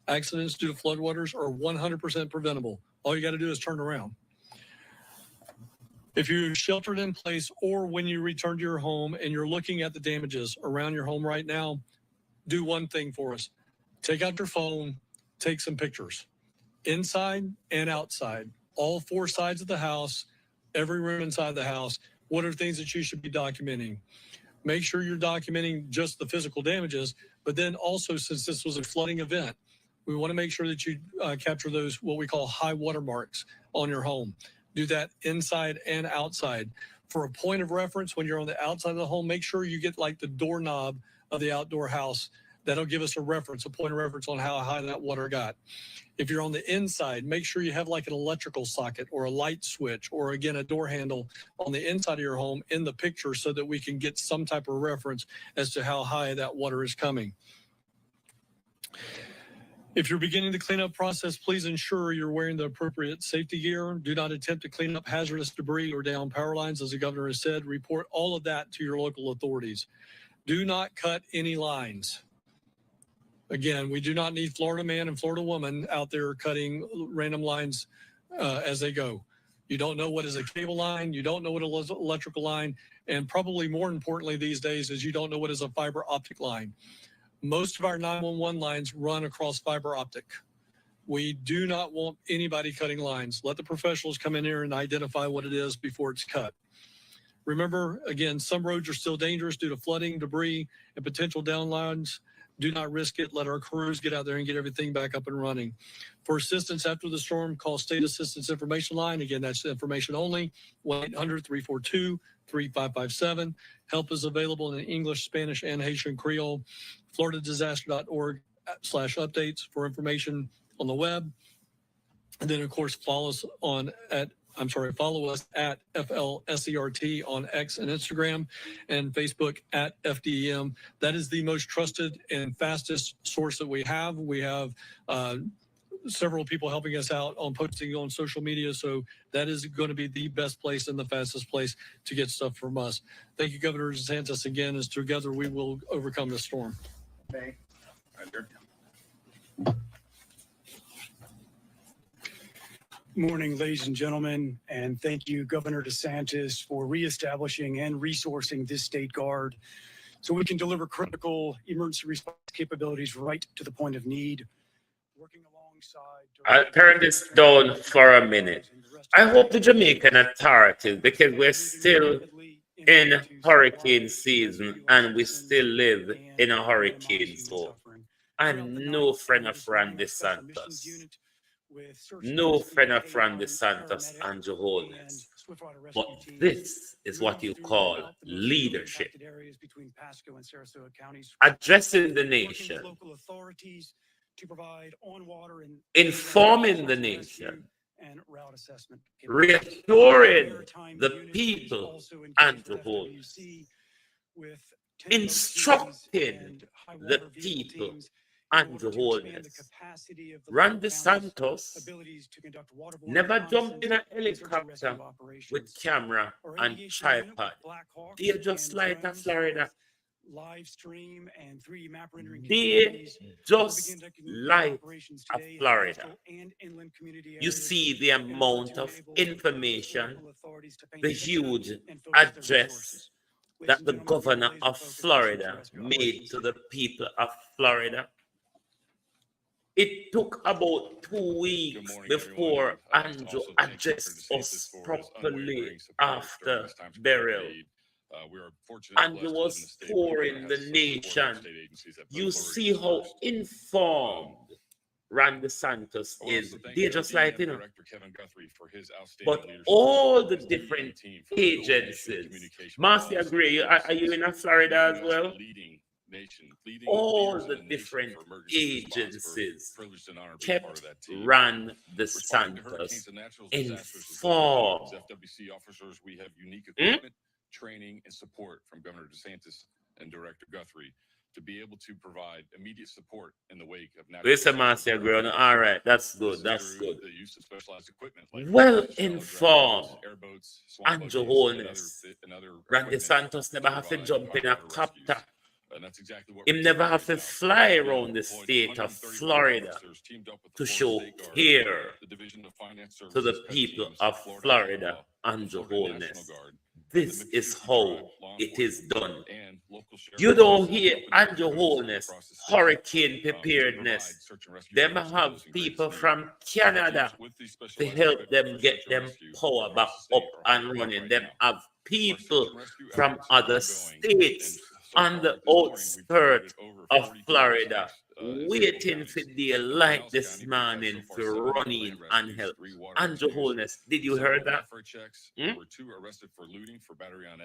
[SPEAKER 20] Accidents due to floodwaters are 100% preventable. All you got to do is turn around. If you're sheltered in place or when you return to your home and you're looking at the damages around your home right now, do one thing for us. Take out your phone, take some pictures, inside and outside, all four sides of the house, every room inside the house. What are things that you should be documenting? Make sure you're documenting just the physical damages, but then also, since this was a flooding event, we want to make sure that you capture those, what we call high water marks on your home. Do that inside and outside. For a point of reference, when you're on the outside of the home, make sure you get like the doorknob of the outdoor house. That'll give us a reference, a point of reference on how high that water got. If you're on the inside, make sure you have like an electrical socket or a light switch or, again, a door handle on the inside of your home in the picture so that we can get some type of reference as to how high that water is coming. If you're beginning the cleanup process, please ensure you're wearing the appropriate safety gear. Do not attempt to clean up hazardous debris or down power lines. As the governor has said, report all of that to your local authorities. Do not cut any lines. Again, we do not need Florida man and Florida woman out there cutting random lines as they go. You don't know what is a cable line. You don't know what is an electrical line. And probably more importantly these days is you don't know what is a fiber optic line. Most of our 911 lines run across fiber optic. We do not want anybody cutting lines. Let the professionals come in here and identify what it is before it's cut. Remember, again, some roads are still dangerous due to flooding, debris, and potential downlines. Do not risk it. Let our crews get out there and get everything back up and running. For assistance after the storm, call State Assistance Information Line. Again, that's information only, 1-800-342-3557. Help is available in English, Spanish, and Haitian Creole. FloridaDisaster.org/updates for information on the web. And then, of course, follow us at FLSERT on X and Instagram, and Facebook at FDEM. That is the most trusted and fastest source that we have. We have several people helping us out on posting on social media, so that is going to be the best place and the fastest place to get stuff from us. Thank you, Governor DeSantis, again, as together we will overcome this storm.
[SPEAKER 18] Okay.
[SPEAKER 21] Morning, ladies and gentlemen, and thank you, Governor DeSantis, for reestablishing and resourcing this state guard so we can deliver critical emergency response capabilities right to the point of need. Working alongside.
[SPEAKER 4] I'll turn this down for a minute. I hope the Jamaican authorities, because we're still in hurricane season and we still live in a hurricane zone. I'm no friend of Ron DeSantis. No friend of Ron DeSantis and Jeholdness. But this is what you call leadership. Addressing the nation, informing the nation, reassuring the people and Jeholdness, instructing the people and Jeholdness. Ron DeSantis never jumped in a helicopter with camera and tripod. They're just like a Florida. They're just like a Florida. You see the amount of information, the huge address that the governor of Florida made to the people of Florida. It took about 2 weeks before Andrew addressed us properly after burial.
[SPEAKER 12] We are fortunate
[SPEAKER 4] and he was touring the nation. You see how informed Ron DeSantis is. They're just like, but all the different agencies. Marcy, agree, are you in Florida as well? All the different agencies kept Ron DeSantis informed.
[SPEAKER 12] FWC officers, we have unique equipment, training, and support from Governor DeSantis and Director Guthrie to be able to provide immediate support in the wake of natural
[SPEAKER 4] Listen, Marcia Brown. All right, that's good. That's good.
[SPEAKER 12] The use of specialized equipment like
[SPEAKER 4] well informed. Andrew Holness. Ron DeSantis never have to jump in a copter.
[SPEAKER 12] And that's exactly what
[SPEAKER 4] Him never have to fly around the state of Florida to show care to the people of Florida and the wholeness. This is how it is done. You don't hear Andrew Wholeness, hurricane preparedness. Them have people from Canada to help them get them power back up and running. Them have people from other states on the outskirts of Florida waiting for their light this morning to run in and help. Andrew Holness, did you hear that?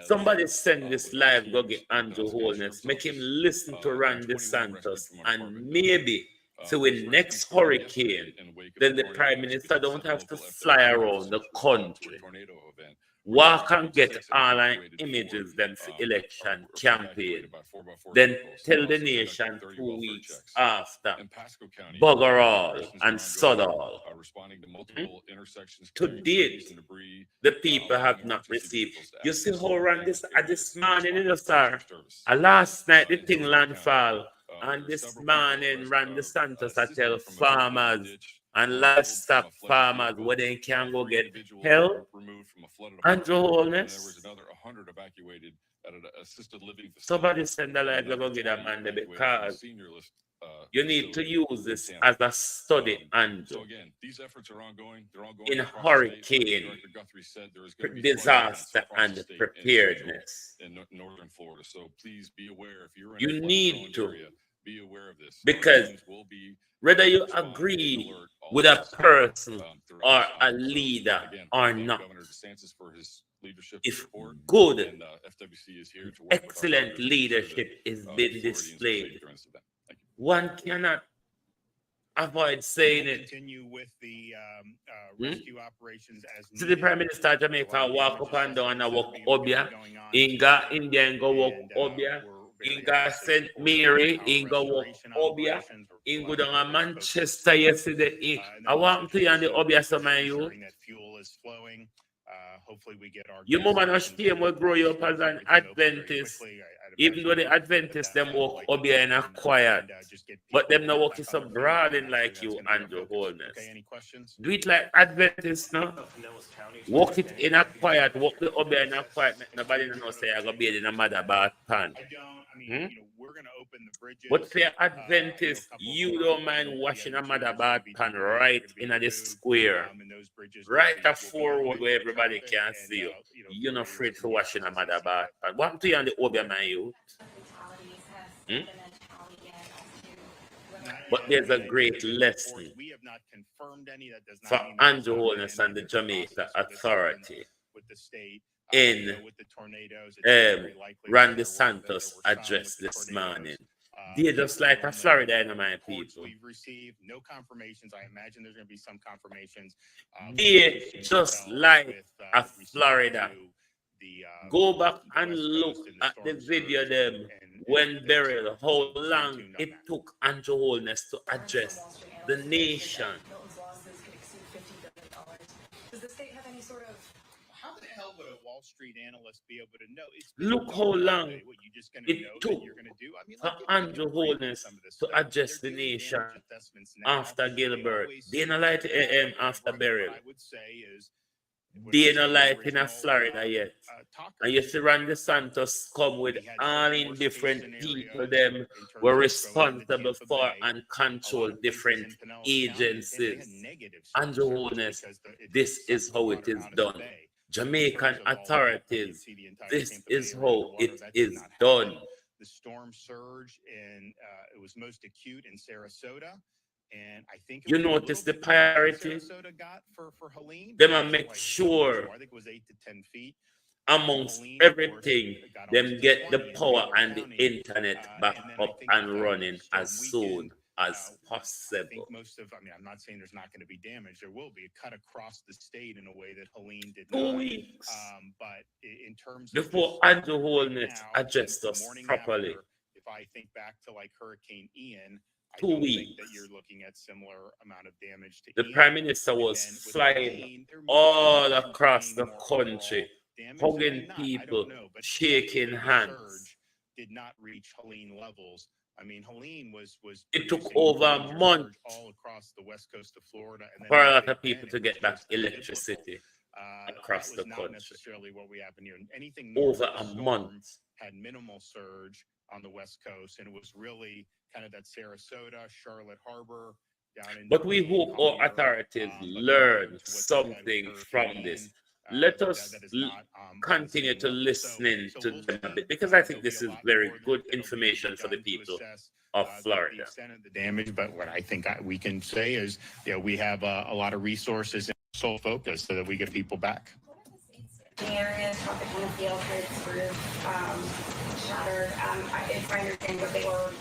[SPEAKER 4] Somebody send this live, go get Andrew Holness, make him listen to Ron DeSantis, and maybe so when next hurricane, then the Prime Minister don't have to fly around the country. Walk and get all our images then for election campaign. Then tell the nation 2 weeks after bugger all and sod all. To date, the people have not received. You see how Ron this morning in the star. Last night the thing landfall. And this morning Ron DeSantis I tell farmers and livestock farmers where they can go get help. Andrew Holness. Somebody send a live go get a man there because you need to use this as a study, Andrew.
[SPEAKER 12] So again, these efforts are ongoing. They're ongoing
[SPEAKER 4] in hurricane disaster and preparedness.
[SPEAKER 12] In northern Florida. So please be aware if you're in
[SPEAKER 4] you need to
[SPEAKER 12] area, be aware of this.
[SPEAKER 4] Because whether you agree with a person or a leader or not, if good, excellent leadership is being displayed, one cannot avoid saying it.
[SPEAKER 18] Continue with the rescue operations as
[SPEAKER 4] See the Prime Minister of Jamaica walk up and down and walk Obia. Inga India and go walk Obia. Inga St. Mary, Inga walk Obia. Inga down Manchester yesterday. I want to on the Obia some of you.
[SPEAKER 18] Fuel is flowing. Hopefully we get our.
[SPEAKER 4] Your mom and shame will grow you up as an Adventist. Even though the Adventists them walk Obia in a quiet, but them not walking so broaden like you, Andrew Holness. Do it like Adventists, no? Walk it in a quiet, walk the Obia in a quiet. Nobody know say I go be in a mother bath pan. But for Adventists, you don't mind washing a mother bath pan right in the square, right at forward where everybody can see you. You're not afraid for washing a mother bath pan. What to you on the Obia, my youth? But there's a great lesson for Andrew Holness and the Jamaica Authority in Ron DeSantis' address this morning. They're just like a Florida in my people.
[SPEAKER 18] We've received no confirmations. I imagine there's going to be some confirmations.
[SPEAKER 4] They're just like a Florida. Go back and look at the video them when buried, how long it took Andrew Holness to address the nation.
[SPEAKER 10] Does the state have any sort of...
[SPEAKER 18] How the hell would a Wall Street analyst be able to know?
[SPEAKER 4] Look how long it took for Andrew Holness to address the nation after Gilbert. They don't like AM after burial. They don't like in Florida yet. And you see Ron DeSantis come with all in different people them were responsible for and control different agencies. Andrew Holness, this is how it is done. Jamaican authorities, this is how it is done.
[SPEAKER 18] The storm surge and it was most acute in Sarasota. And I think
[SPEAKER 4] you notice the priority.
[SPEAKER 18] Sarasota got for Helene.
[SPEAKER 4] Them make sure
[SPEAKER 18] I think it was 8 to 10 feet.
[SPEAKER 4] Amongst everything, them get the power and the internet back up and running as soon as possible.
[SPEAKER 18] I think most of, I mean, I'm not saying there's not going to be damage. There will be. It cut across the state in a way that Helene did
[SPEAKER 4] 2
[SPEAKER 18] not.
[SPEAKER 4] weeks.
[SPEAKER 18] But in terms
[SPEAKER 4] before Andrew Holness addressed us properly.
[SPEAKER 18] After, if I think back to like Hurricane Ian, I
[SPEAKER 4] 2
[SPEAKER 18] don't
[SPEAKER 4] weeks.
[SPEAKER 18] think that you're looking at similar amount of damage to
[SPEAKER 4] The
[SPEAKER 18] Ian.
[SPEAKER 4] Prime Minister was flying all across the country, hugging people, shaking hands.
[SPEAKER 18] Did not reach Helene levels. I mean, Helene was.
[SPEAKER 4] It took over a month
[SPEAKER 18] all across the west coast of Florida, and then
[SPEAKER 4] for a lot of people to get back electricity across the
[SPEAKER 18] not
[SPEAKER 4] country.
[SPEAKER 18] necessarily what we have in here. Anything
[SPEAKER 4] Over
[SPEAKER 18] north of
[SPEAKER 4] a
[SPEAKER 18] the storm
[SPEAKER 4] month.
[SPEAKER 18] had minimal surge on the west coast, and it was really kind of that Sarasota, Charlotte Harbor, down in.
[SPEAKER 4] But we hope our authorities learn something from this. Let us continue to listening to them a bit, because I think this is very good information for the people of Florida.
[SPEAKER 18] The extent of the damage, but what I think we can say is, we have a lot of resources and sole focus so that we get people back.
[SPEAKER 2] The area, Tropicana Field, its roof shattered. It's my understanding that they were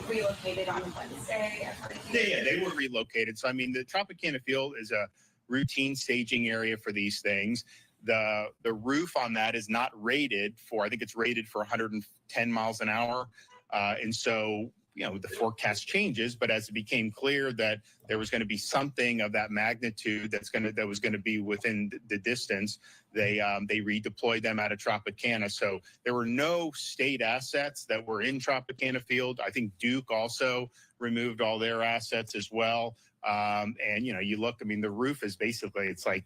[SPEAKER 2] relocated on Wednesday.
[SPEAKER 18] Yeah, they were relocated. So, I mean, the Tropicana Field is a routine staging area for these things. The roof on that is not rated for, I think it's rated for 110 miles an hour. And so, the forecast changes, but as it became clear that there was going to be something of that magnitude that was going to be within the distance, they redeployed them out of Tropicana. So there were no state assets that were in Tropicana Field. I think Duke also removed all their assets as well. And you look, I mean, the roof is basically, it's like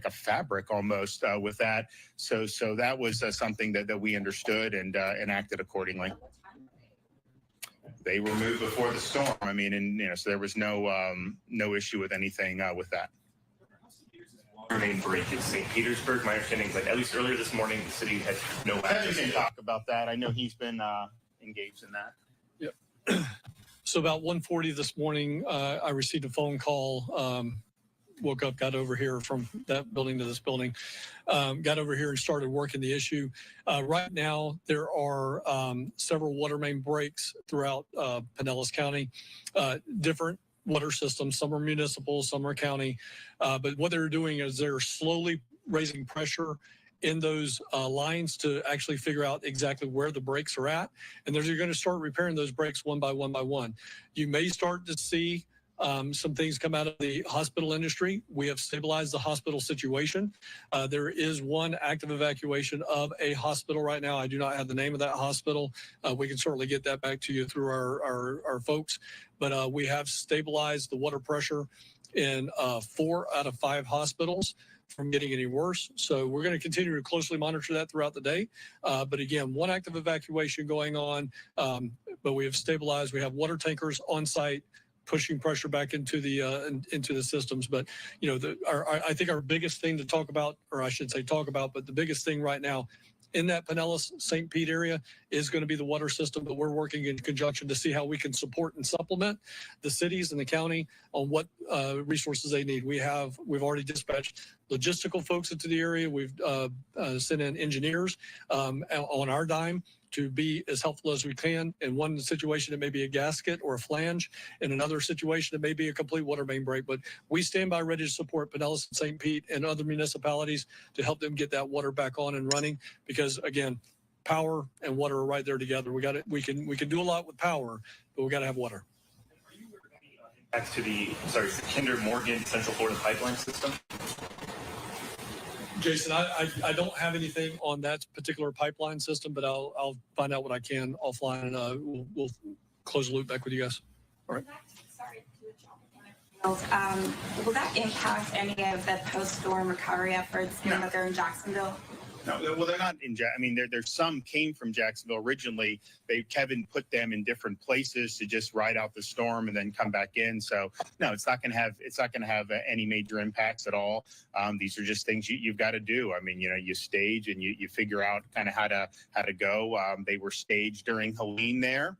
[SPEAKER 18] a fabric almost with that. So that was something that we understood and acted accordingly. They were moved before the storm. I mean, and so there was no issue with anything with that.
[SPEAKER 22] Main break in St. Petersburg. My understanding is that at least earlier this morning, the city had no access.
[SPEAKER 18] We can talk about that. I know he's been engaged in that.
[SPEAKER 20] Yep. So about 1:40 this morning, I received a phone call. Woke up, got over here from that building to this building, got over here and started working the issue. Right now, there are several water main breaks throughout Pinellas County, different water systems. Some are municipal, some are county. But what they're doing is they're slowly raising pressure in those lines to actually figure out exactly where the breaks are at. And they're going to start repairing those breaks one by one by one. You may start to see some things come out of the hospital industry. We have stabilized the hospital situation. There is one active evacuation of a hospital right now. I do not have the name of that hospital. We can certainly get that back to you through our folks. But we have stabilized the water pressure in 4 out of 5 hospitals from getting any worse. So we're going to continue to closely monitor that throughout the day. But again, one active evacuation going on, but we have stabilized. We have water tankers on site pushing pressure back into the systems. But I think our biggest thing to talk about, or I should say talk about, but the biggest thing right now in that Pinellas St. Pete area is going to be the water system. But we're working in conjunction to see how we can support and supplement the cities and the county on what resources they need. We've already dispatched logistical folks into the area. We've sent in engineers on our dime to be as helpful as we can. In one situation, it may be a gasket or a flange. In another situation, it may be a complete water main break. But we stand by ready to support Pinellas and St. Pete and other municipalities to help them get that water back on and running. Because again, power and water are right there together. We can do a lot with power, but we got to have water.
[SPEAKER 22] Back to the Kinder Morgan Central Florida pipeline system.
[SPEAKER 20] Jason, I don't have anything on that particular pipeline system, but I'll find out what I can offline, and we'll close the loop back with you guys. All right.
[SPEAKER 2] Will that impact any of the post-storm recovery efforts given that they're in Jacksonville?
[SPEAKER 18] No, well, they're not in. I mean, there's some came from Jacksonville originally. Kevin put them in different places to just ride out the storm and then come back in. So no, it's not going to have any major impacts at all. These are just things you've got to do. I mean, you stage and you figure out kind of how to go. They were staged during Helene there,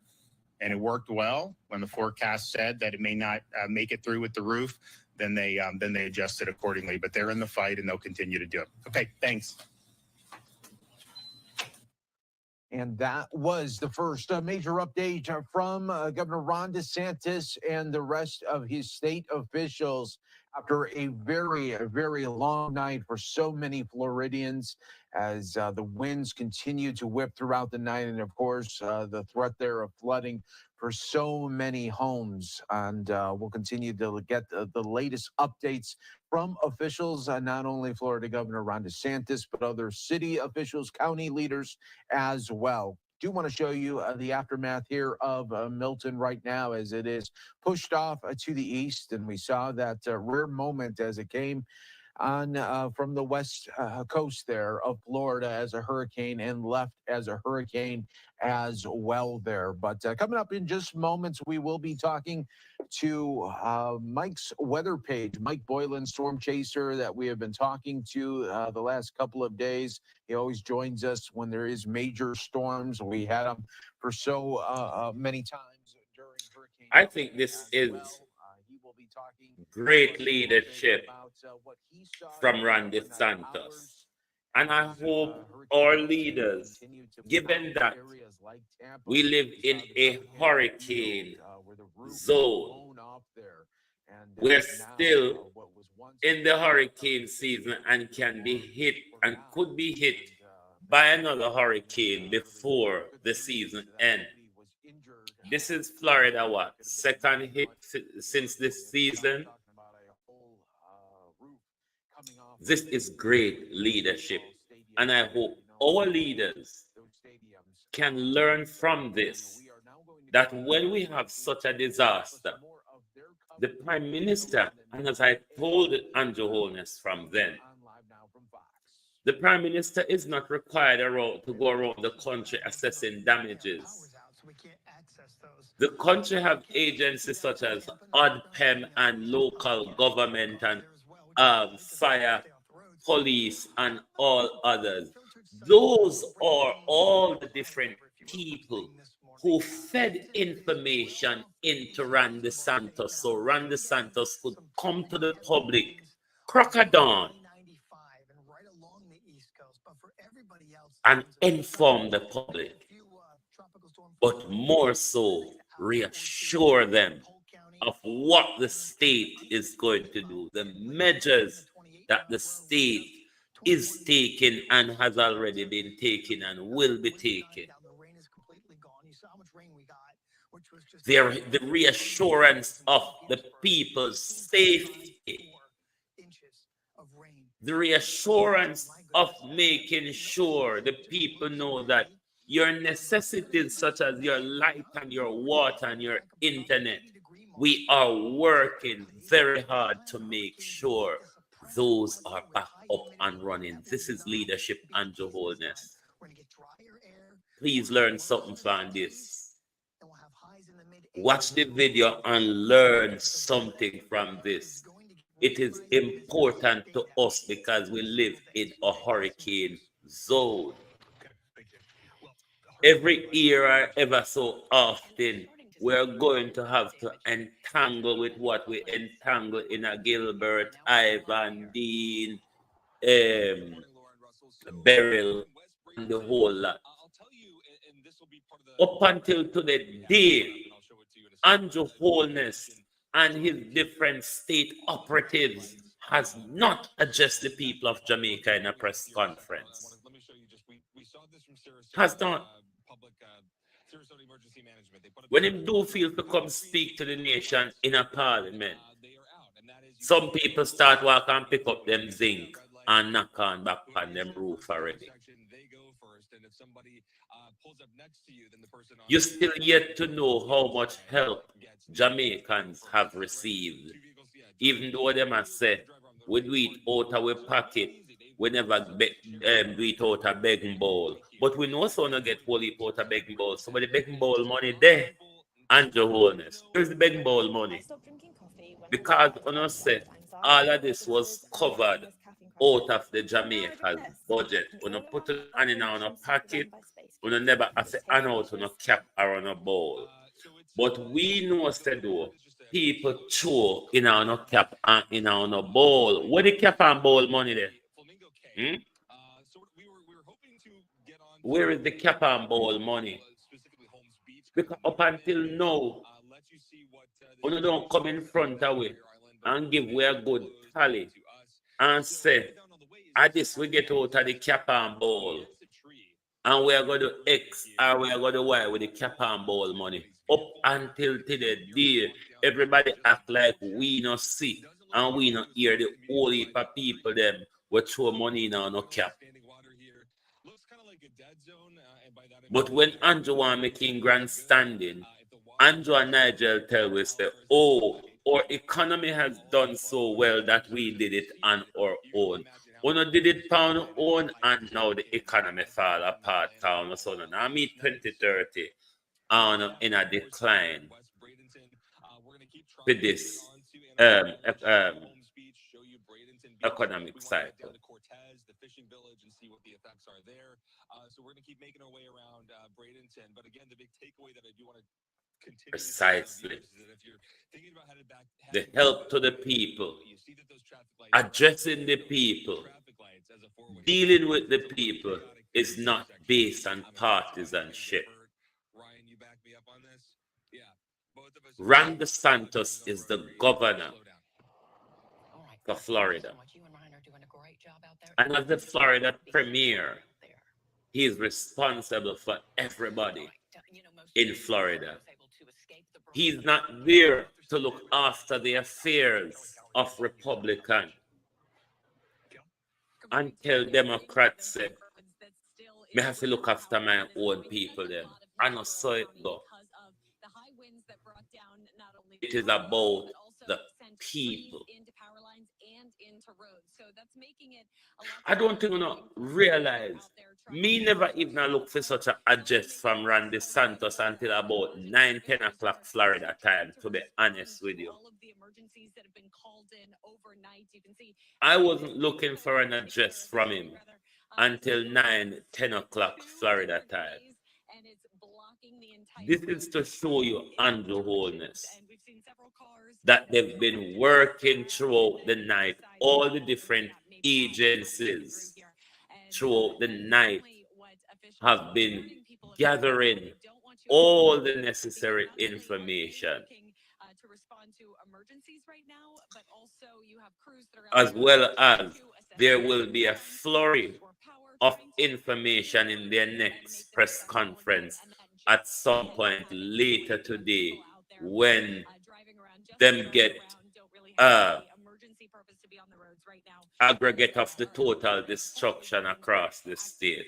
[SPEAKER 18] and it worked well. When the forecast said that it may not make it through with the roof, then they adjusted accordingly. But they're in the fight and they'll continue to do it. Okay, thanks.
[SPEAKER 17] And that was the first major update from Governor Ron DeSantis and the rest of his state officials after a very, very long night for so many Floridians as the winds continue to whip throughout the night. And of course, the threat there of flooding for so many homes. And we'll continue to get the latest updates from officials, not only Florida Governor Ron DeSantis, but other city officials, county leaders as well. Do want to show you the aftermath here of Milton right now as it is pushed off to the east. And we saw that rare moment as it came on from the west coast there of Florida as a hurricane and left as a hurricane as well there. But coming up in just moments, we will be talking to Mike's weather page, Mike Boylan, storm chaser that we have been talking to the last couple of days. He always joins us when there is major storms. We had him for so many times during hurricane.
[SPEAKER 4] I think this is great leadership from Ron DeSantis. And I hope our leaders, given that we live in a hurricane zone, we're still in the hurricane season and can be hit and could be hit by another hurricane before the season ends. This is Florida, second hit since this season. This is great leadership. And I hope our leaders can learn from this, that when we have such a disaster, the Prime Minister, and as I told Andrew Holness from then, the Prime Minister is not required to go around the country assessing damages. The country have agencies such as ODPEM and local government and fire, police, and all others. Those are all the different people who fed information into Ron DeSantis, so Ron DeSantis could come to the public crack of dawn and inform the public, but more so reassure them of what the state is going to do, the measures that the state is taking and has already been taken and will be taken. The reassurance of the people's safety, the reassurance of making sure the people know that your necessities such as your light and your water and your internet, we are working very hard to make sure those are back up and running. This is leadership, Andrew Holness. Please learn something from this. Watch the video and learn something from this. It is important to us because we live in a hurricane zone. Every year or ever so often, we're going to have to entangle with what we entangle in a Gilbert, Ivan, Dean, Beryl, and the whole lot. Up until today, Andrew Holness and his different state operatives has not addressed the people of Jamaica in a press conference. Has not. When him do feel to come speak to the nation in a parliament, some people start walk and pick up them zinc and knock on back on them roof already. You still yet to know how much help Jamaicans have received, even though them have said we do it out of our pocket we never do it out a begging bowl. But we know so not get whole heap out a begging bowl. So with the begging bowl money there, and your wholeness. Here's the begging bowl money. Because on us say all of this was covered out of the Jamaica's budget. When you put it in a pocket, when you never have to hand out on a cap or on a bowl. But we know say though, people throw in a cap and in a bowl. Where the cap and bowl money there? Where is the cap and bowl money? Because up until now, when you don't come in front of it and give we a good tally and say, at this we get out of the cap and bowl and we are going to X or we are going to Y with the cap and bowl money. Up until today, everybody act like we not see and we not hear the whole heap of people them will throw money in on no cap. But when Andrew want making grandstanding, Andrew and Nigel tell us that, oh, our economy has done so well that we did it on our own. We not did it on our own and now the economy fall apart. So now meet 2030 in a decline with this economic cycle.
[SPEAKER 12] So we're going to keep making our way around Bradenton. But again, the big takeaway that I do want to continue
[SPEAKER 4] precisely
[SPEAKER 12] is that if you're thinking about headed back,
[SPEAKER 4] the help to the people, addressing the people, dealing with the people is not based on partisanship. Ron DeSantis is the governor for Florida. And as the Florida premier, he is responsible for everybody in Florida. He's not there to look after the affairs of Republicans until Democrats say, I have to look after my own people then. I know so it go. It is about the people. I don't think you realize, me never even look for such a address from Ron DeSantis until about 9-10 o'clock Florida time, to be honest with you. I wasn't looking for an address from him until 9-10 o'clock Florida time. This is to show you, Andrew Holness, that they've been working throughout the night, all the different agencies throughout the night have been gathering all the necessary information, as well as there will be a flurry of information in their next press conference at some point later today when them get aggregate of the total destruction across the state.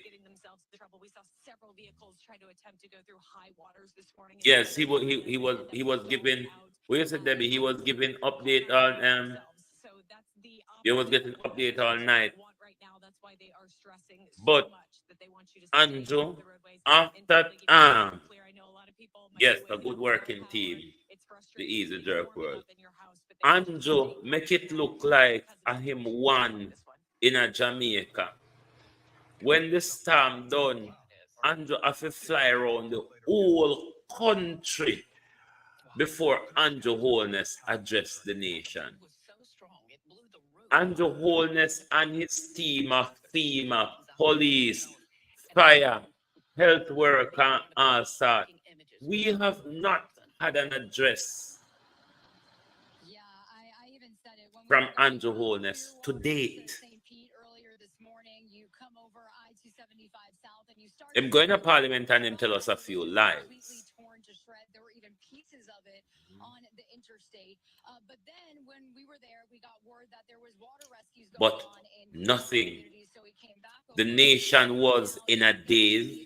[SPEAKER 4] Yes, he was giving. Where said Debbie? He was giving update on he was getting update all night. But Andrew, after yes, a good working team, the Easy Jerk World. Andrew make it look like him won in a Jamaica. When the storm done, Andrew have to fly around the whole country before Andrew Holness addressed the nation. Andrew Holness and his team of FEMA, police, fire, health worker, and all sorts. We have not had an address from Andrew Holness to date. I'm going to Parliament and him tell us a few lies. But nothing. The nation was in a daze.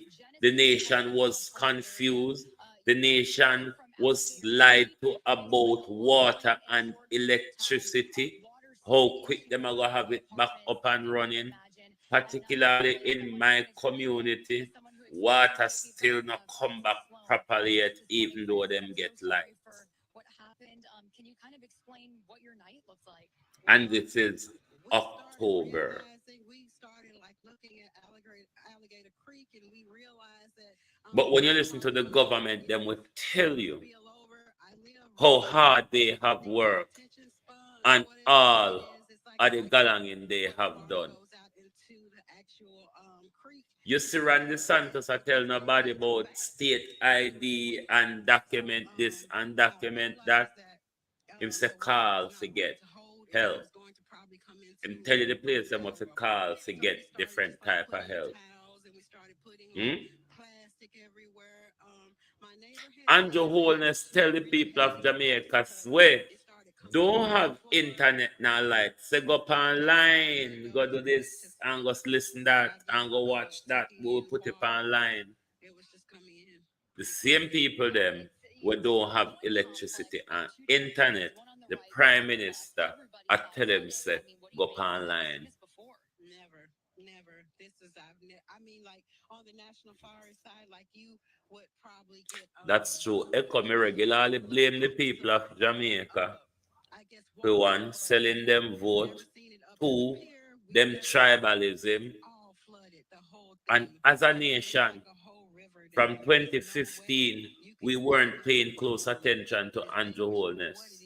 [SPEAKER 4] The nation was confused. The nation was lied to about water and electricity. How quick them are going to have it back up and running. particularly in my community, water still not come back properly yet, even though them get light.
[SPEAKER 16] What happened? Can you kind of explain what your night looks like?
[SPEAKER 4] And this is October. But when you listen to the government, them will tell you how hard they have worked and all of the galanging they have done. You see Randy Santos, I tell nobody about state ID and document this and document that. Him say call to get help. Him tell you the place them have to call to get different type of help. Andrew Holness tell the people of Jamaica, swear, don't have internet now light. Say go up online, go do this and go listen that and go watch that, go put it online. The same people them who don't have electricity and internet, the Prime Minister, I tell them say go up online. That's true. Echo me regularly blame the people of Jamaica. For one, selling them vote. Two, them tribalism. And as a nation, from 2015, we weren't paying close attention to Andrew Holness.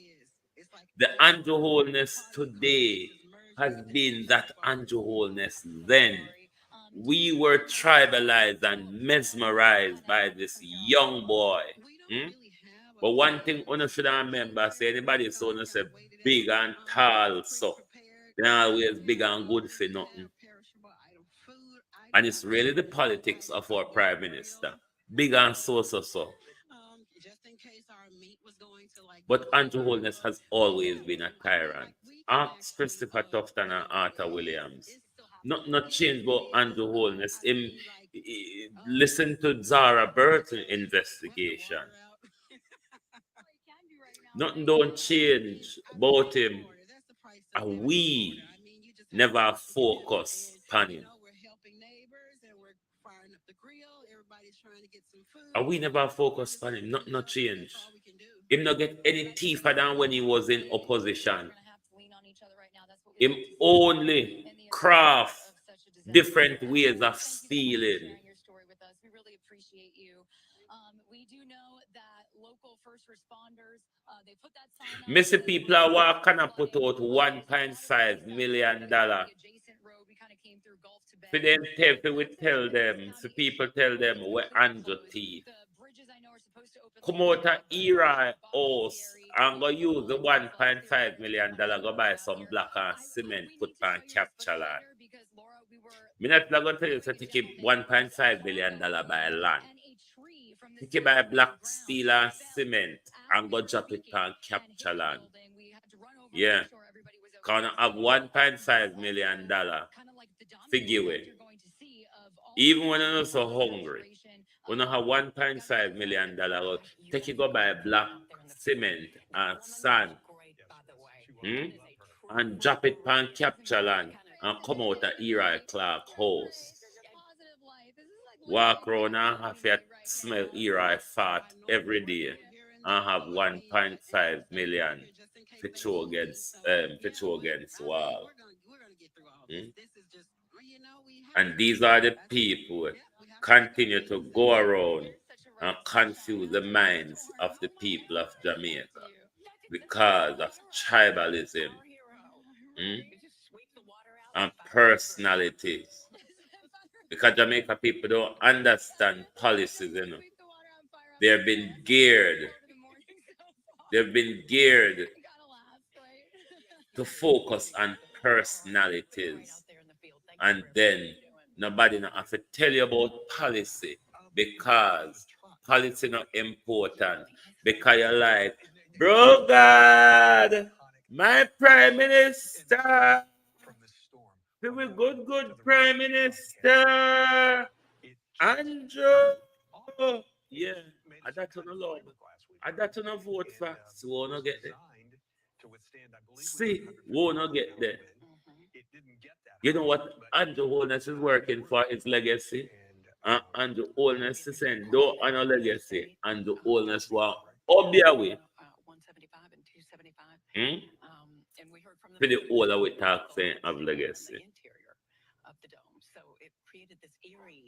[SPEAKER 4] The Andrew Holness today has been that Andrew Holness then. We were tribalized and mesmerized by this young boy. But one thing you should remember, say anybody so say big and tall, so they're always big and good for nothing. And it's really the politics of our Prime Minister. Big and so. But Andrew Holness has always been a tyrant. Ask Christopher Tufton and Arthur Williams. Not change about Andrew Holness. Listen to Zara Burton investigation. Nothing don't change about him. And we never focus on him. And we never focus on him. Not change. Him not get any teether than when he was in opposition. Him only craft different ways of stealing.
[SPEAKER 16] We really appreciate you. We do know that local first responders, they put that sign up.
[SPEAKER 4] Missy people are walking and put out $1.5 million. For them, we tell them, so people tell them we're Andrew teeth. Come out of Era house and go use the $1.5 million, go buy some block and cement, put on capture land. I'm not going to tell you to take $1.5 million buy land. Take buy black steel and cement and go drop it on capture land. Yeah. Can have $1.5 million figure it. Even when you're not so hungry. When you have $1.5 million, take it go buy black cement and sand. And drop it on capture land and come out of Era Clark house. Walk around and have to smell Era fart every day and have 1.5 million petrol against wall. And these are the people who continue to go around and confuse the minds of the people of Jamaica because of tribalism and personalities. Because Jamaica people don't understand policies, you know. They've been geared to focus on personalities. And then nobody not have to tell you about policy because policy not important. Because you're like, bro God, my Prime Minister, we were good Prime Minister, Andrew. Yeah, I that to no love. I that to no vote for. So we won't get there. See, we won't get there. You know what Andrew Holness is working for his legacy? Andrew Holness is saying, don't honor legacy. Andrew Holness will obviously. For the older we talk saying of legacy.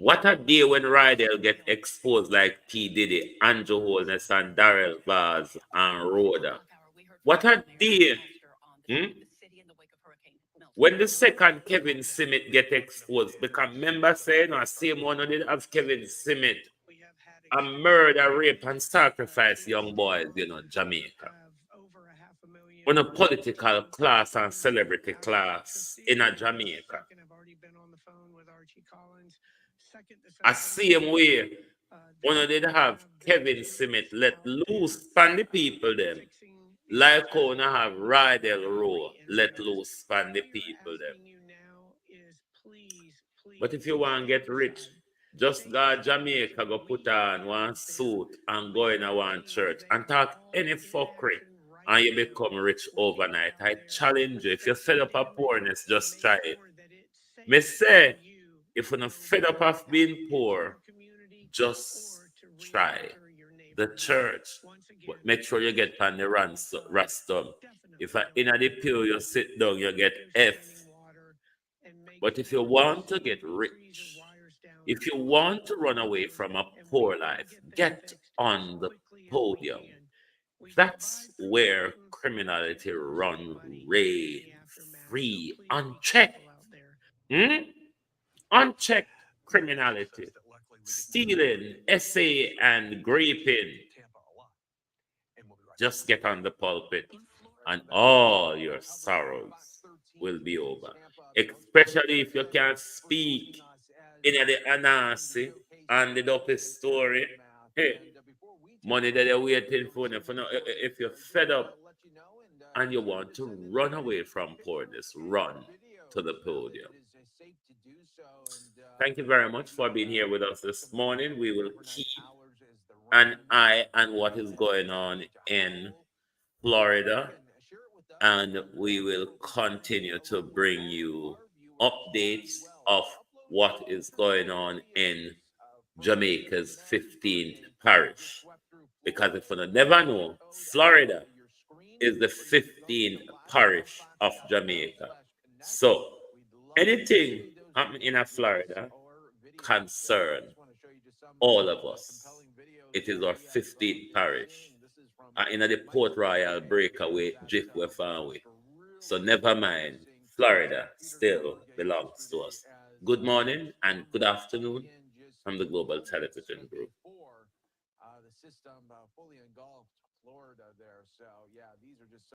[SPEAKER 4] What a day when Rydell get exposed like P. Diddy, Andrew Holness, and Darrell Vaz and Rhoda. What a day. When the second Kevin Simmet get exposed, because remember saying, no, same one who did have Kevin Simmet, a murder, rape, and sacrifice young boys, you know, Jamaica. On a political class and celebrity class in a Jamaica. A same way, one did have Kevin Simmet let loose from the people them. Like how we have Rydell Rowe let loose from the people them. But if you want to get rich, just go to Jamaica, go put on one suit and go in a one church and talk any fuckery and you become rich overnight. I challenge you. If you're fed up of poorness, just try it. Me say, if you're not fed up of being poor, just try the church. But make sure you get on the rostrum. If you're in the pew, you sit down, you get F. But if you want to get rich, if you want to run away from a poor life, get on the podium. That's where criminality runs reign free, unchecked. Unchecked criminality, stealing, essay, and graping. Just get on the pulpit and all your sorrows will be over. Especially if you can't speak in the Anansi and the Duppy story. Hey, money that you're waiting for. If you're fed up and you want to run away from poorness, run to the podium. Thank you very much for being here with us this morning. We will keep an eye on what is going on in Florida, and we will continue to bring you updates of what is going on in Jamaica's 15th parish. Because if you never know, Florida is the 15th parish of Jamaica. So anything happening in Florida concern all of us. It is our 15th parish. In the Port Royal breakaway, Jiffway Farway. So never mind, Florida still belongs to us. Good morning and good afternoon from the Global Television Group.
[SPEAKER 17] The system fully engulfed Florida there. So, yeah, these are just